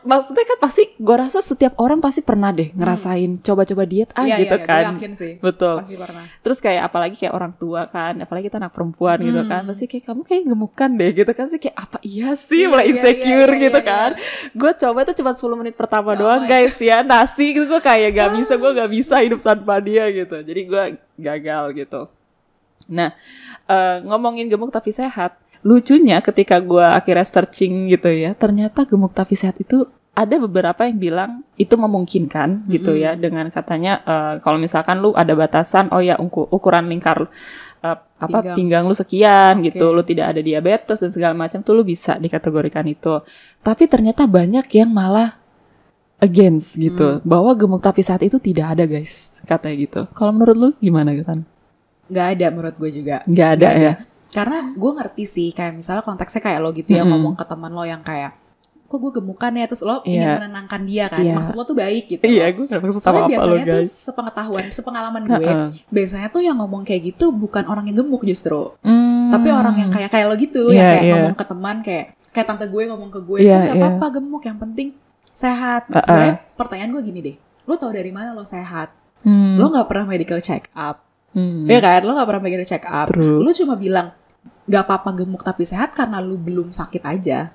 maksudnya kan pasti gue rasa setiap orang pasti pernah deh ngerasain coba-coba diet gitu kan. Gue yakin sih. Betul. Pasti pernah. Terus kayak apalagi kayak orang tua kan, apalagi kita anak perempuan gitu kan, pasti kayak kamu kayak gemukan deh gitu kan, sih kayak apa iya sih, mulai insecure gitu kan. Gue coba itu cuma 10 menit pertama doang guys ya, nasi gitu gue kayak gue gak bisa hidup tanpa dia gitu, jadi gue gagal gitu. Nah ngomongin gemuk tapi sehat, lucunya ketika gue akhirnya searching gitu ya, ternyata gemuk tapi sehat itu ada beberapa yang bilang itu memungkinkan gitu ya, dengan katanya kalau misalkan lu ada batasan, oh ya ukuran lingkar pinggang lu sekian gitu, lu tidak ada diabetes dan segala macam tuh lu bisa dikategorikan itu. Tapi ternyata banyak yang malah against gitu, bahwa gemuk tapi sehat itu tidak ada guys, katanya gitu. Kalau menurut lu gimana Gatan? Gak ada menurut gue juga. Gak ada ya. Karena gue ngerti sih, kayak misalnya konteksnya kayak lo gitu ya, ngomong ke teman lo yang kayak, kok gue gemukan ya, terus lo ingin menenangkan dia kan, maksud lo tuh baik gitu. Iya, gue gak maksud sama apa lo guys. Biasanya tuh sepengetahuan gue, biasanya tuh yang ngomong kayak gitu bukan orang yang gemuk justru, tapi orang yang kayak lo gitu, yang kayak ngomong ke teman, kayak tante gue ngomong ke gue, gak apa-apa gemuk, yang penting sehat. Sebenarnya pertanyaan gue gini deh, lo tau dari mana lo sehat? Lo gak pernah medical check up, ya kan? Lo gak pernah medical check up. Lo cuma bilang gak apa-apa gemuk tapi sehat karena lo belum sakit aja.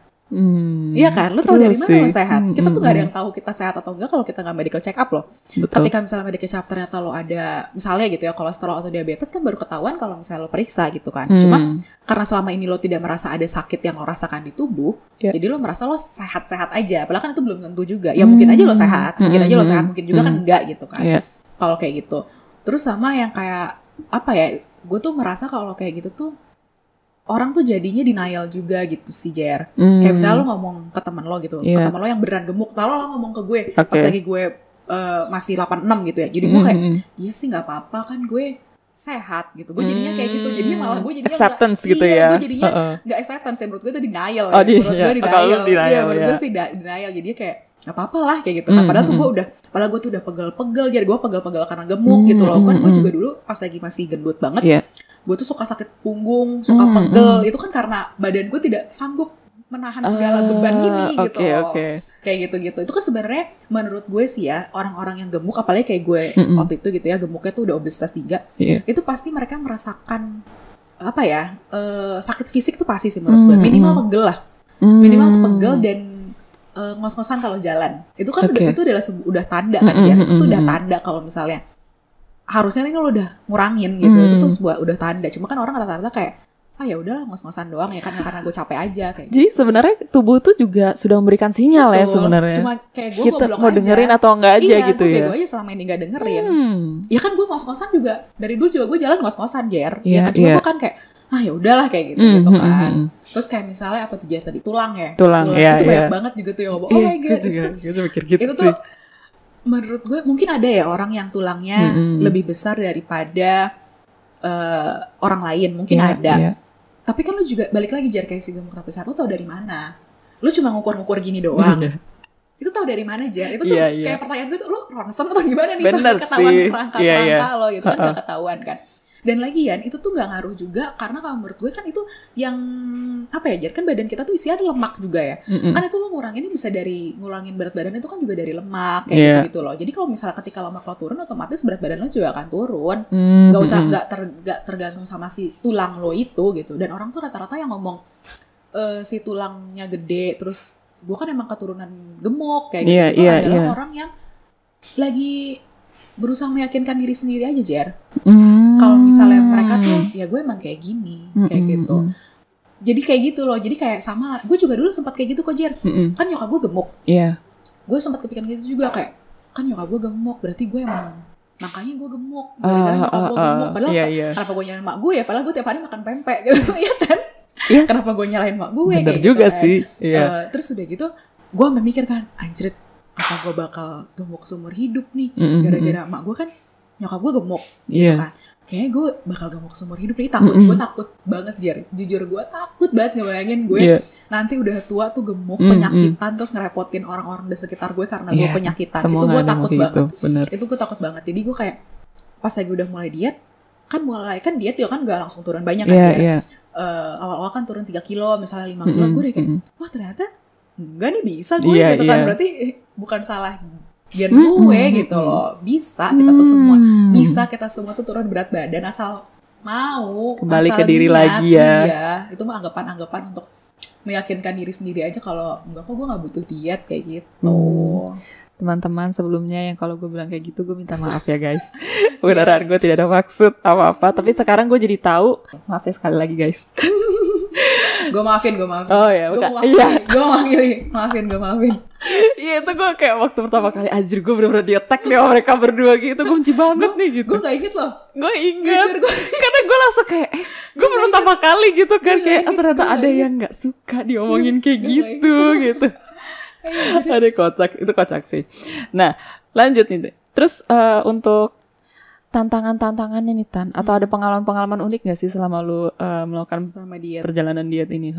Iya kan, lo tau dari mana lo sehat? Kita tuh gak ada yang tahu kita sehat atau enggak kalau kita gak medical check up loh. Ketika misalnya medical check up ternyata lo ada, misalnya gitu ya, kolesterol atau diabetes, kan baru ketahuan kalau misalnya lo periksa gitu kan. Cuma karena selama ini lo tidak merasa ada sakit yang lo rasakan di tubuh, jadi lo merasa lo sehat-sehat aja. Padahal kan itu belum tentu juga. Ya mungkin aja lo sehat, mungkin juga kan enggak gitu kan. Kalau kayak gitu. Terus sama yang kayak apa ya, gue tuh merasa kalau kayak gitu tuh orang tuh jadinya denial juga gitu sih, Jer. Kayak misalnya lo ngomong ke teman lo gitu, ke teman lo yang beneran gemuk, taruh lo ngomong ke gue pas lagi gue masih 86 gitu ya. Jadi gue kayak, iya sih gak apa-apa kan gue sehat gitu. Gue jadinya kayak gitu, jadinya malah gue jadinya acceptance gitu ya. Gue jadinya gak acceptance ya, menurut gue itu denial ya. Menurut gue denial. Iya, menurut gue sih denial. Jadinya kayak gak apa-apa lah kayak gitu kan. Padahal tuh gue tuh udah pegel-pegel, jadi gue pegel-pegel karena gemuk gitu loh. Kan gue juga dulu pas lagi masih gendut banget, gue tuh suka sakit punggung, suka pegel. Itu kan karena badan gue tidak sanggup menahan segala beban ini gitu loh. Kayak gitu-gitu. Itu kan sebenarnya menurut gue sih ya, orang-orang yang gemuk, apalagi kayak gue waktu itu gitu ya, gemuknya tuh udah obesitas 3, itu pasti mereka merasakan apa ya, sakit fisik tuh pasti sih menurut gue. Minimal pegel lah, minimal tuh pegel dan ngos-ngosan kalau jalan. Itu kan itu adalah udah tanda kan ya. Itu tuh udah tanda kalau misalnya harusnya ini lo udah ngurangin gitu. Itu tuh sebuah udah tanda. Cuma kan orang rata-rata kayak, ya udahlah ngos-ngosan doang ya kan, karena gue capek aja kayak. Jadi sebenarnya tubuh tuh juga sudah memberikan sinyal ya sebenarnya. Cuma kayak gue kita mau dengerin atau enggak aja gitu ya. Iya, gue aja selama ini gak dengerin. Ya kan gue ngos-ngosan juga dari dulu juga gue jalan ngos-ngosan, Jer. Cuma gue kan kayak ya udahlah kayak gitu kan. Terus kayak misalnya apa tuh Jer tadi, tulang ya. Tulang ya. Itu banyak banget juga tuh yang ngomong, oh my god. Gue mikir gitu itu tuh menurut gue mungkin ada ya orang yang tulangnya lebih besar daripada orang lain, mungkin ada. Tapi kan lu juga balik lagi, Jar, kayak si gemuk tapi sehat, lu tau dari mana? Lu cuma ngukur-ngukur gini doang. Itu tau dari mana, Jar? Itu tuh kayak pertanyaan gue tuh, lu ronsen atau gimana nih? Bener ketahuan sih. kerangka lo gitu kan, gak ketahuan kan. Dan lagian itu tuh gak ngaruh juga, karena kalau menurut gue kan itu yang apa ya, Jar, kan badan kita tuh isinya ada lemak juga ya. Kan itu lo nguranginnya bisa dari ngurangin berat badan itu kan juga dari lemak kayak gitu loh. Jadi kalau misalnya ketika lemak lo turun, otomatis berat badan lo juga akan turun. Gak usah gak tergantung sama si tulang lo itu gitu. Dan orang tuh rata-rata yang ngomong si tulangnya gede, terus gue kan emang keturunan gemuk kayak gitu, itu adalah orang yang lagi berusaha meyakinkan diri sendiri aja, Jer. Kalau misalnya mereka tuh, ya gue emang kayak gini, kayak gitu. Jadi kayak gitu loh. Jadi kayak sama, gue juga dulu sempat kayak gitu kok, Jer. Kan nyokap gue gemuk. Gue sempat kepikiran gitu juga, kayak kan nyokap gue gemuk, berarti gue emang makanya gue gemuk. Gara-gara nyokap gue gemuk. Padahal kenapa gue nyalain mak gue ya? Padahal gue tiap hari makan pempek gitu, ya kan? Kenapa gue nyalain mak gue? Bener kayak juga gitu, kan? sih. Terus udah gitu, gue memikir kan, anjrit, apa gue bakal gemuk seumur hidup nih, gara-gara mak gue kan nyokap gue gemuk Iya. gitu kan. Kayaknya gue bakal gemuk seumur hidup nih, takut. Gue takut banget Jer. Jujur gue takut banget ngebayangin gue nanti udah tua tuh gemuk, penyakitan, terus ngerepotin orang-orang di sekitar gue karena gue penyakitan. Itu gue takut banget. Itu gue takut banget. Jadi gue kayak pas lagi udah mulai diet, kan diet ya kan gak langsung turun banyak kan Jer. Awal-awal kan turun 3 kilo, misalnya 5 kilo, gue udah kayak, wah ternyata enggak nih bisa gue gitu kan. Berarti bukan salah gen gue gitu loh. Bisa kita tuh semua, bisa kita semua tuh turun berat badan asal mau, kembali asal ke diri niat, lagi ya. Iya, itu mah anggapan-anggapan untuk meyakinkan diri sendiri aja kalau enggak kok gue gak butuh diet kayak gitu. Teman-teman sebelumnya yang kalau gue bilang kayak gitu gue minta maaf ya guys. Beneran gue tidak ada maksud apa-apa. Tapi sekarang gue jadi tahu. Maaf ya sekali lagi guys. Gue maafin. Oh ya, gue maafin. Iya itu gue kayak waktu pertama kali anjir gue bener-bener di-attack nih sama mereka berdua gitu. Gue benci banget nih gitu. Gue gak inget loh. Gue inget. Karena gue langsung kayak gue pertama kali gitu kan. Kayak ternyata ada yang gak suka diomongin kayak gitu gitu. Ada itu kocak sih. Nah lanjut nih. Terus untuk tantangan-tantangannya nih Tan, atau ada pengalaman-pengalaman unik gak sih selama lu melakukan perjalanan diet ini?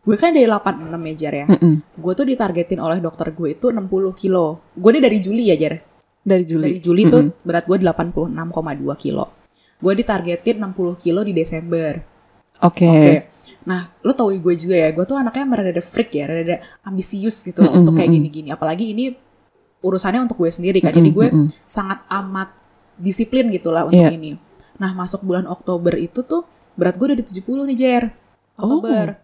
Gue kan dari 86 ya Jar ya. Gue tuh ditargetin oleh dokter gue itu 60 kilo. Gue nih dari Juli ya Jar. Dari Juli tuh berat gue 86,2 kilo. Gue ditargetin 60 kilo di Desember. Oke. Nah, lo tau gue juga ya, gue tuh anaknya rada freak ya, rada ambisius gitu loh untuk kayak gini-gini. Apalagi ini urusannya untuk gue sendiri kan. Jadi gue sangat amat disiplin gitu lah untuk ini. Nah, masuk bulan Oktober itu tuh berat gue udah di 70 nih Jer. Oktober.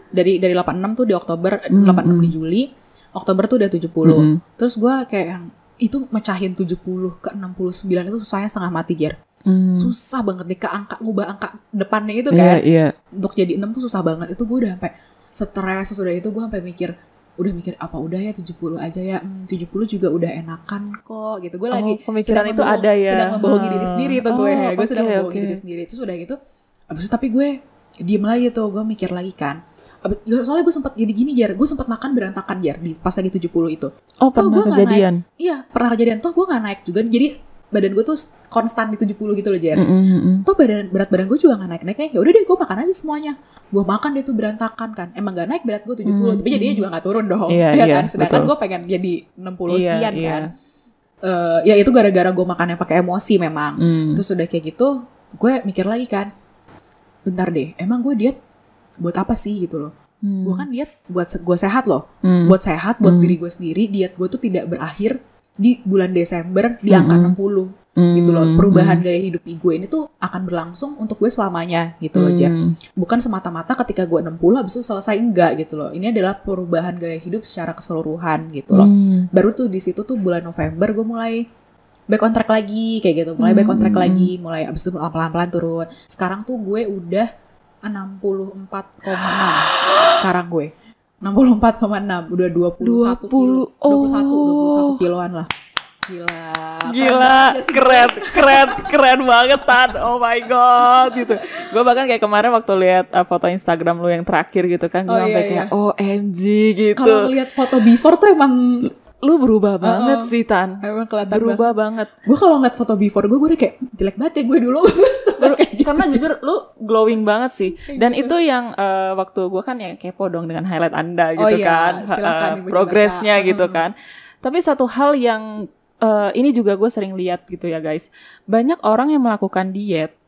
Dari 86 tuh di Oktober, 86 di Juli, Oktober tuh udah 70. Terus gue kayak yang itu mecahin 70 ke 69 itu susahnya setengah mati Jer. Susah banget nih ngubah angka depannya itu kan. Untuk jadi 6 tuh susah banget. Itu gue udah sampai stres. Sesudah itu gue sampai mikir apa udah ya 70 aja ya. 70 juga udah enakan kok gitu. Gue lagi pemikiran itu ada ya. Sedang membohongi diri sendiri tuh gue. Gue sedang membohongi diri sendiri. Terus udah gitu abis itu tapi gue diem lagi tuh. Gue mikir lagi kan. Soalnya gue sempat jadi gini Jar. Gue sempat makan berantakan Jar di pas lagi 70 itu. Pernah kejadian? Iya pernah kejadian. Toh gue gak naik juga. Jadi badan gue tuh konstan di 70 gitu loh Jar. Toh berat badan gue juga gak naik-naiknya. Ya udah deh gue makan aja semuanya. Gue makan deh tuh berantakan kan. Emang gak naik berat gue 70. Tapi jadinya juga gak turun dong. Kan? Sedangkan gue pengen jadi 60 sekian kan. Ya itu gara-gara gue makannya pakai emosi memang. Terus udah kayak gitu gue mikir lagi kan. Bentar deh, emang gue diet buat apa sih gitu loh. Gue kan diet buat gue sehat loh. Buat sehat, buat diri gue sendiri. Diet gue tuh tidak berakhir di bulan Desember di angka 60 gitu loh. Perubahan gaya hidup gue ini tuh akan berlangsung untuk gue selamanya gitu loh Jar. Bukan semata-mata ketika gue 60 habis itu selesai, enggak gitu loh. Ini adalah perubahan gaya hidup secara keseluruhan gitu loh. Baru tuh di situ tuh bulan November gue mulai back on track lagi kayak gitu. Mulai back on track lagi, mulai abis itu pelan-pelan turun. Sekarang tuh gue udah 64,6 sekarang gue 64,6 udah 21 kiloan lah. Gila, keren banget Tan. Oh my god gitu. Gue bahkan kayak kemarin waktu lihat foto Instagram lu yang terakhir gitu kan, gue sampai kayak OMG gitu. Kalau lihat foto before tuh emang lu berubah banget sih Tan. Emang kelihatan berubah banget. Gue kalau ngeliat foto before gue udah kayak jelek banget ya gue dulu. Gitu. Karena jujur lu glowing banget sih. Dan itu yang waktu gue kan ya kepo dong dengan highlight Anda gitu kan. Progresnya gitu kan. Tapi satu hal yang ini juga gue sering lihat gitu ya guys. Banyak orang yang melakukan diet.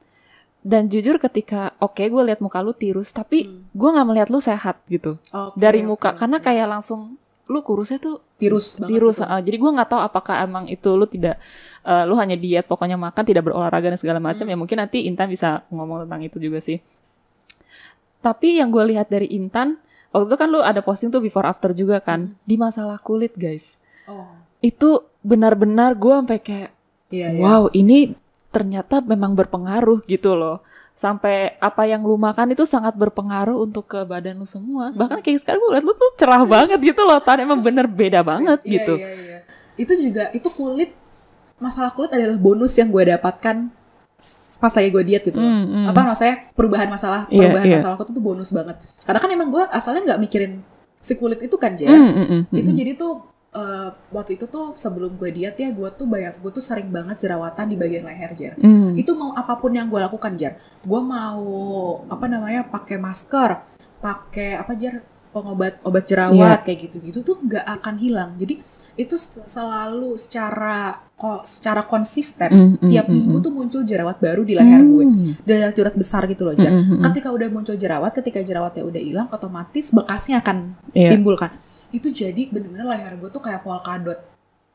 Dan jujur ketika gue lihat muka lu tirus. Tapi gue gak melihat lu sehat gitu. Dari muka. Karena kayak langsung lu kurusnya tuh tirus. Jadi gue nggak tahu apakah emang itu lu tidak lu hanya diet pokoknya makan tidak berolahraga dan segala macam. Ya mungkin nanti Intan bisa ngomong tentang itu juga sih. Tapi yang gue lihat dari Intan waktu itu kan lu ada posting tuh before after juga kan di masalah kulit guys. Itu benar-benar gue sampai kayak wow ini ternyata memang berpengaruh gitu loh. Sampai apa yang lu makan itu sangat berpengaruh untuk ke badan lu semua. Bahkan kayak sekarang gue liat lu tuh cerah banget gitu loh Tan. Emang bener beda banget gitu. Itu juga, itu masalah kulit adalah bonus yang gue dapatkan pas lagi gue diet gitu loh. Apa maksudnya perubahan masalah kulit itu bonus banget. Karena kan emang gue asalnya gak mikirin si kulit itu kan Jen. Itu jadi tuh waktu itu tuh sebelum gue diet ya, gue tuh sering banget jerawatan di bagian leher, Jar. Itu mau apapun yang gue lakukan, Jar. Gue mau pakai masker, pakai Jar, obat jerawat kayak gitu-gitu tuh nggak akan hilang. Jadi itu selalu secara konsisten tiap minggu tuh muncul jerawat baru di leher gue, jerawat besar gitu loh, Jar. Ketika udah muncul ketika jerawatnya udah hilang, otomatis bekasnya akan timbul kan. Itu jadi bener-bener leher gue tuh kayak polkadot.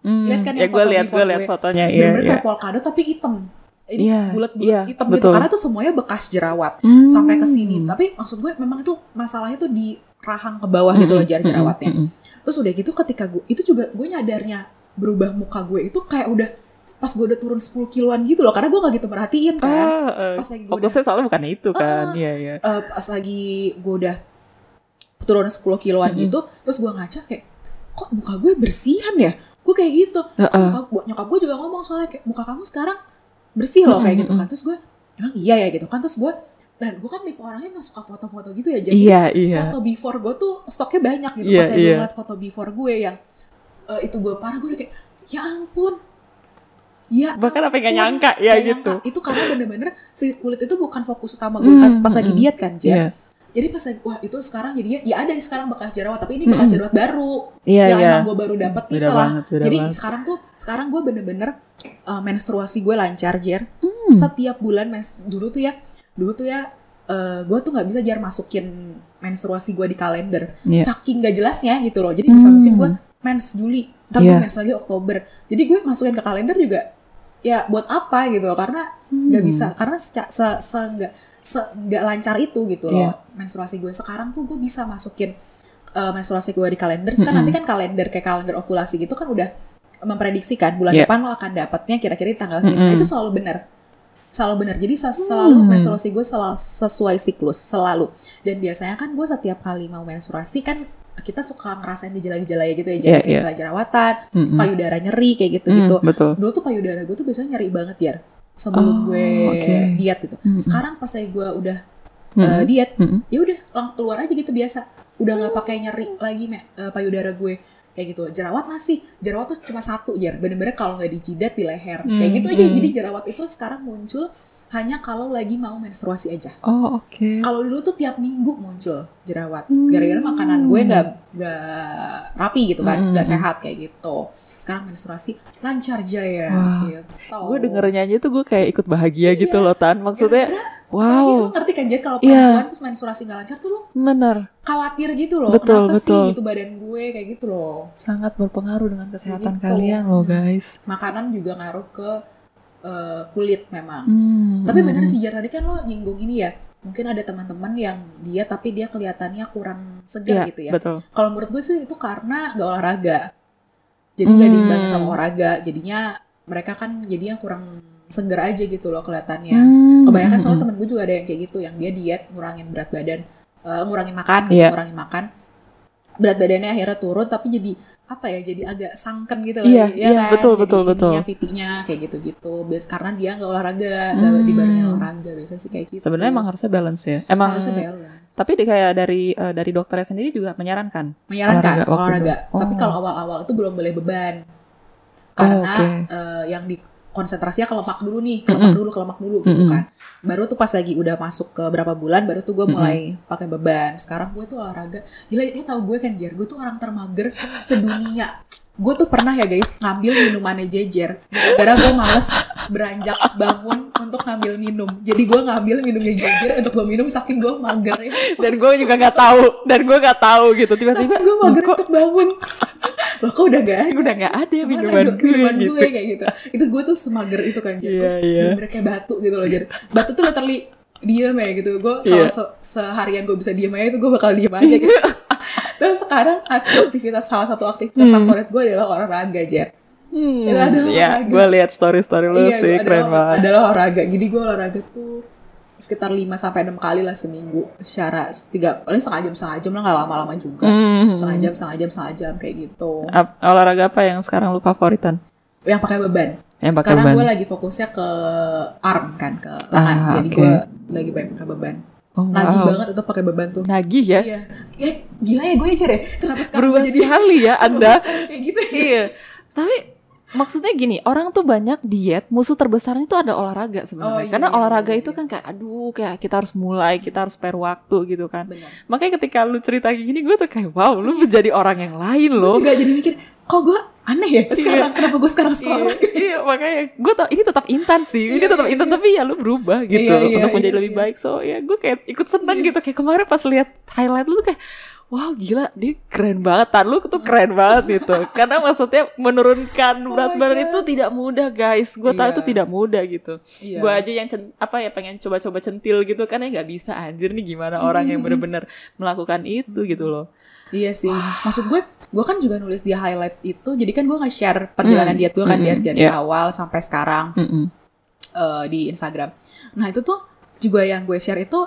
Lihat kan yang foto gue lihat fotonya, bener-bener kayak polkadot tapi hitam. Ini bulat-bulat hitam gitu, karena tuh semuanya bekas jerawat sampai ke sini. Tapi maksud gue memang itu masalahnya tuh di rahang ke bawah gitu loh, Jar, jerawatnya. Terus udah gitu ketika itu juga gue nyadarnya berubah muka gue itu kayak udah pas gue udah turun 10 kiloan gitu loh, karena gue gak gitu merhatiin kan. Pas lagi gue fokusnya soalnya bukan itu kan. Pas lagi gue udah turun 10 kiloan gitu, terus gue ngaca kayak, kok muka gue bersihan ya? Gue kayak gitu. Nyokap gue juga ngomong soalnya kayak, muka kamu sekarang bersih loh kayak gitu kan. Terus gue, emang iya ya gitu kan. Terus gue kan tipe orangnya suka foto-foto gitu ya. Jadi foto before gue tuh stoknya banyak gitu. Pas gue ngeliat foto before gue yang itu gue parah, gue udah kayak, ya ampun. Ya, bahkan apa yang gak nyangka ya gitu. Itu karena bener-bener si kulit itu bukan fokus utama gue kan pas lagi diet kan, Jar. Jadi pas wah itu sekarang jadinya ya ada nih sekarang bekas jerawat, tapi ini bekas jerawat baru yang emang gue baru dapet nih setelah. Jadi sekarang gue bener-bener menstruasi gue lancar, Jar. Setiap bulan dulu tuh ya gue tuh nggak bisa, Jar, masukin menstruasi gue di kalender, saking nggak jelasnya gitu loh. Jadi bisa mungkin gue mens Juli, ntar gue mens lagi Oktober. Jadi gue masukin ke kalender juga ya buat apa gitu loh, karena nggak bisa, karena nggak lancar itu gitu loh menstruasi gue. Sekarang tuh gue bisa masukin menstruasi gue di kalender. Sekarang nanti kan kayak kalender ovulasi gitu kan udah memprediksikan bulan depan lo akan dapatnya kira-kira di tanggal segini. Itu selalu benar. Jadi selalu menstruasi gue sesuai siklus selalu. Dan biasanya kan gue setiap kali mau menstruasi kan kita suka ngerasain gejala-gejala ya gitu ya, jadi kayak gejala jerawatan, payudara nyeri kayak gitu-gitu. Dulu tuh payudara gue tuh biasanya nyeri banget ya sebelum gue diet gitu. Sekarang pas gue udah diet, ya udah langsung keluar aja gitu biasa. Udah nggak pakai nyeri lagi payudara gue kayak gitu. Jerawat tuh cuma satu, Jar. Bener-bener kalau nggak di jidat, di leher kayak gitu aja. Jadi jerawat itu sekarang muncul hanya kalau lagi mau menstruasi aja. Kalau dulu tuh tiap minggu muncul jerawat, gara-gara makanan gue nggak rapi gitu kan, nggak sehat kayak gitu. Sekarang menstruasi lancar jaya. Gitu. Gue dengernya aja tuh gue kayak ikut bahagia gitu loh, Tan. Maksudnya, wow. Lo ngerti kan, jadi kalau perempuan terus menstruasi nggak lancar tuh lo khawatir gitu loh. Kenapa sih gitu badan gue kayak gitu loh. Sangat berpengaruh dengan kesehatan kalian loh, guys. Makanan juga ngaruh ke kulit memang. Tapi bener sih, Jar, tadi kan lo nyinggung ini ya. Mungkin ada teman-teman yang dia tapi dia kelihatannya kurang segar gitu ya. Kalau menurut gue sih itu karena gak olahraga. Jadi gak diimbangi sama olahraga. Jadinya mereka kan jadinya kurang seger aja gitu loh kelihatannya. Kebanyakan soalnya temen gue juga ada yang kayak gitu, yang dia diet ngurangin berat badan, ngurangin makan. Berat badannya akhirnya turun tapi jadi jadi agak sangken gitu loh. Kan? Betul. Pipinya kayak gitu-gitu. Karena dia nggak olahraga, nggak dibarengin olahraga, biasa sih kayak gitu. Sebenarnya emang harusnya balance ya. Emang harusnya balance. Tapi kayak dari dokternya sendiri juga menyarankan olahraga. Tapi kalau awal-awal itu belum boleh beban. Karena yang konsentrasinya ke lemak dulu nih, ke lemak dulu gitu kan. Baru tuh pas lagi udah masuk ke berapa bulan, baru tuh gue mulai pakai beban. Sekarang gue tuh olahraga. Gila, lo tau gue kan, Jar, gue tuh orang termager sedunia. Gue tuh pernah ya guys ngambil minumannya Jejer, gara-gara gue males beranjak bangun untuk ngambil minum. Jadi gue ngambil minumnya Jejer untuk gue minum saking gue mager ya. Dan gue juga nggak tahu gitu, tiba-tiba gue mager untuk bangun. Loh, kok udah gak ada minuman gue kayak gitu. Itu gue tuh semager itu kan, Jar. Bener-bener kayak batu gitu loh, Jar. Batu tuh literally diem ya gitu. Gue kalau seharian gue bisa diem aja, itu gue bakal diem aja gitu. Terus sekarang salah satu aktivitas favorit gue adalah olahraga, Jar. Itu adalah olahraga. Gue lihat story lo sih, keren banget. Adalah olahraga. Jadi gue olahraga tuh sekitar 5-6 kali lah seminggu, secara paling setengah jam lah, gak lama-lama juga. Setengah jam kayak gitu. Olahraga apa yang sekarang lu favoritan? Yang pakai beban. Sekarang gue lagi fokusnya ke arm kan, ke lengan. Jadi gue lagi banyak pakai beban. Nagih banget itu pakai beban tuh. Nagih ya? Iya. Ya gila ya gue ya Cer ya. Kenapa sekarang berubah jadi sekali ya Anda. kayak gitu ya. Iya. Tapi maksudnya gini, orang tuh banyak diet, musuh terbesarnya itu ada olahraga sebenarnya. Karena olahraga itu kan kayak aduh, kayak kita harus mulai, kita harus spare waktu gitu kan. Benar. Makanya ketika lu cerita kayak gini, gue tuh kayak wow, lu menjadi orang yang lain loh. Gue juga jadi mikir, kok gue aneh ya sekarang, kenapa gue sekarang sekolah? Iya, makanya gue tau ini tetap intan sih, ini tetap intan tapi ya lu berubah gitu untuk menjadi lebih baik. So ya gue kayak ikut senang gitu, kayak kemarin pas lihat highlight lu tuh kayak wow gila dia keren banget, lu tuh keren banget gitu. Karena maksudnya menurunkan berat badan itu tidak mudah guys, gue tahu itu tidak mudah gitu. Gue aja yang pengen coba-coba centil gitu kan ya nggak bisa, anjir nih gimana orang yang benar-benar melakukan itu gitu loh. Iya sih, maksud gue kan juga nulis di highlight itu, jadi kan gue nge-share perjalanan diet gue kan dari awal sampai sekarang di Instagram. Nah itu tuh juga yang gue share itu,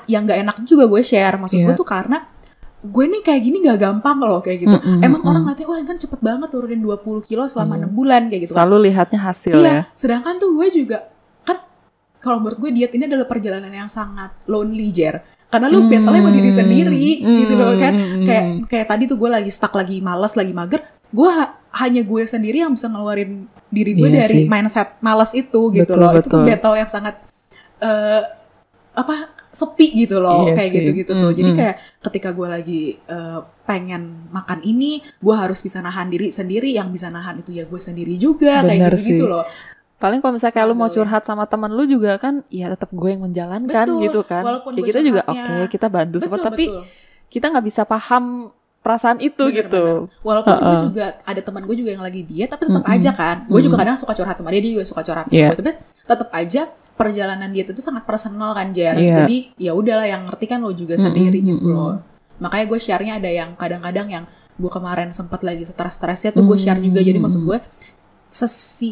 yang gak enak juga gue share, maksud gue tuh karena gue nih kayak gini gak gampang loh kayak gitu. Emang orang ngeliatnya, wah kan cepet banget turunin 20 kilo selama 6 bulan kayak gitu. Selalu lihatnya hasil ya. Sedangkan tuh gue juga, kan kalau menurut gue diet ini adalah perjalanan yang sangat lonely, Jer. Karena lu battle-nya sama diri sendiri gitu loh kan. Kayak tadi tuh gue lagi stuck, lagi malas, lagi mager. Gue hanya gue sendiri yang bisa ngeluarin diri gue dari mindset malas itu gitu loh. Itu tuh battle yang sangat sepi gitu loh, kayak gitu-gitu tuh. Jadi kayak ketika gue lagi pengen makan ini, gue harus bisa nahan diri sendiri. Yang bisa nahan itu ya gue sendiri juga. Bener kayak gitu-gitu loh. Paling kalau misalnya kayak lu mau curhat sama teman lu juga kan, ya tetap gue yang menjalankan gitu kan. Walaupun kayak kita juga kita bantu support, tapi kita nggak bisa paham perasaan itu gitu. Walaupun gue juga ada teman gue juga yang lagi diet, tapi tetap aja kan. Gue juga kadang suka curhat sama dia juga suka curhat sama gue. Tapi tetap aja perjalanan diet itu sangat personal kan, Jar. Jadi ya udahlah, yang ngerti kan lo juga sendiri gitu loh. Makanya gue share-nya ada yang kadang-kadang yang gue kemarin sempat lagi stres-stresnya tuh gue share juga. Jadi maksud gue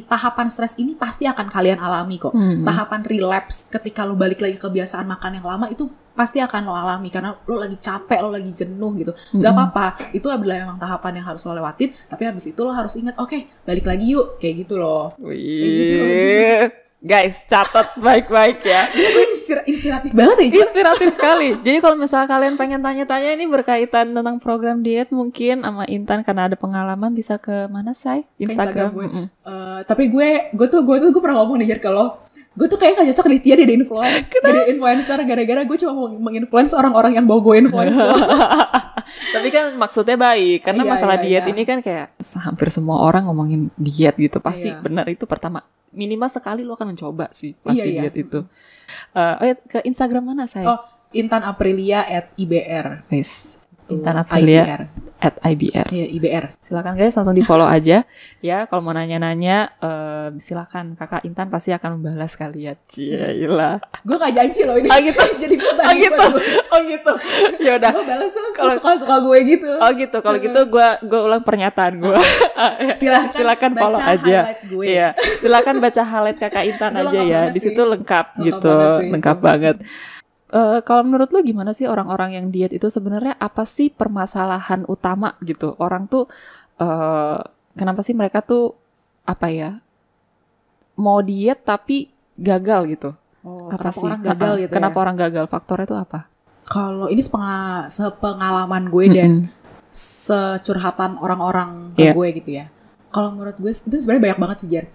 tahapan stres ini pasti akan kalian alami kok. Tahapan relapse ketika lo balik lagi kebiasaan makan yang lama itu pasti akan lo alami karena lo lagi capek, lo lagi jenuh gitu. Gak apa-apa, itu adalah memang tahapan yang harus lo lewatin. Tapi habis itu lo harus ingat, oke, balik lagi yuk, kayak gitu loh. Kayak gitu. Guys, catat baik-baik ya. Gue inspiratif banget ya. Inspiratif sekali. Jadi kalau misalnya kalian pengen tanya-tanya ini berkaitan tentang program diet mungkin sama Intan karena ada pengalaman, bisa ke mana say? Instagram gue. Tapi gue tuh pernah ngomong nih ke lo. Gue tuh kayak gak cocok nih jadi influencer gara-gara gue cuma mau menginfluence orang-orang yang bawa gue influence. Tapi kan maksudnya baik karena masalah diet ini kan kayak hampir semua orang ngomongin diet gitu. Pasti benar itu pertama. Minimal sekali lo akan mencoba sih pasti diet itu. Ke Instagram mana saya? Intan Aprilia @ibr. Yes. Intan Aprilia @ibr. Iya, IBR. Silakan guys langsung di follow aja ya. Kalau mau nanya-nanya silakan, Kakak Intan pasti akan membalas kalian. Cielah. Gue gak janji loh ini. Gitu. Jadi gue gitu. Ya udah. Gue balas tuh suka-suka gue gitu. Gitu. Kalau gitu gue ulang pernyataan gue. Silakan follow aja. Iya. Silakan baca highlight Kakak Intan aja ya. Di situ lengkap gitu. Lengkap banget. Kalau menurut lu gimana sih orang-orang yang diet itu sebenarnya apa sih permasalahan utama gitu? Orang tuh kenapa sih mereka tuh mau diet tapi gagal gitu? Apa sih? Orang gagal gitu kenapa orang gagal? Faktornya tuh apa? Kalau ini sepengalaman gue dan securhatan orang-orang ke gue gitu ya. Kalau menurut gue itu sebenarnya banyak banget sih, Jar.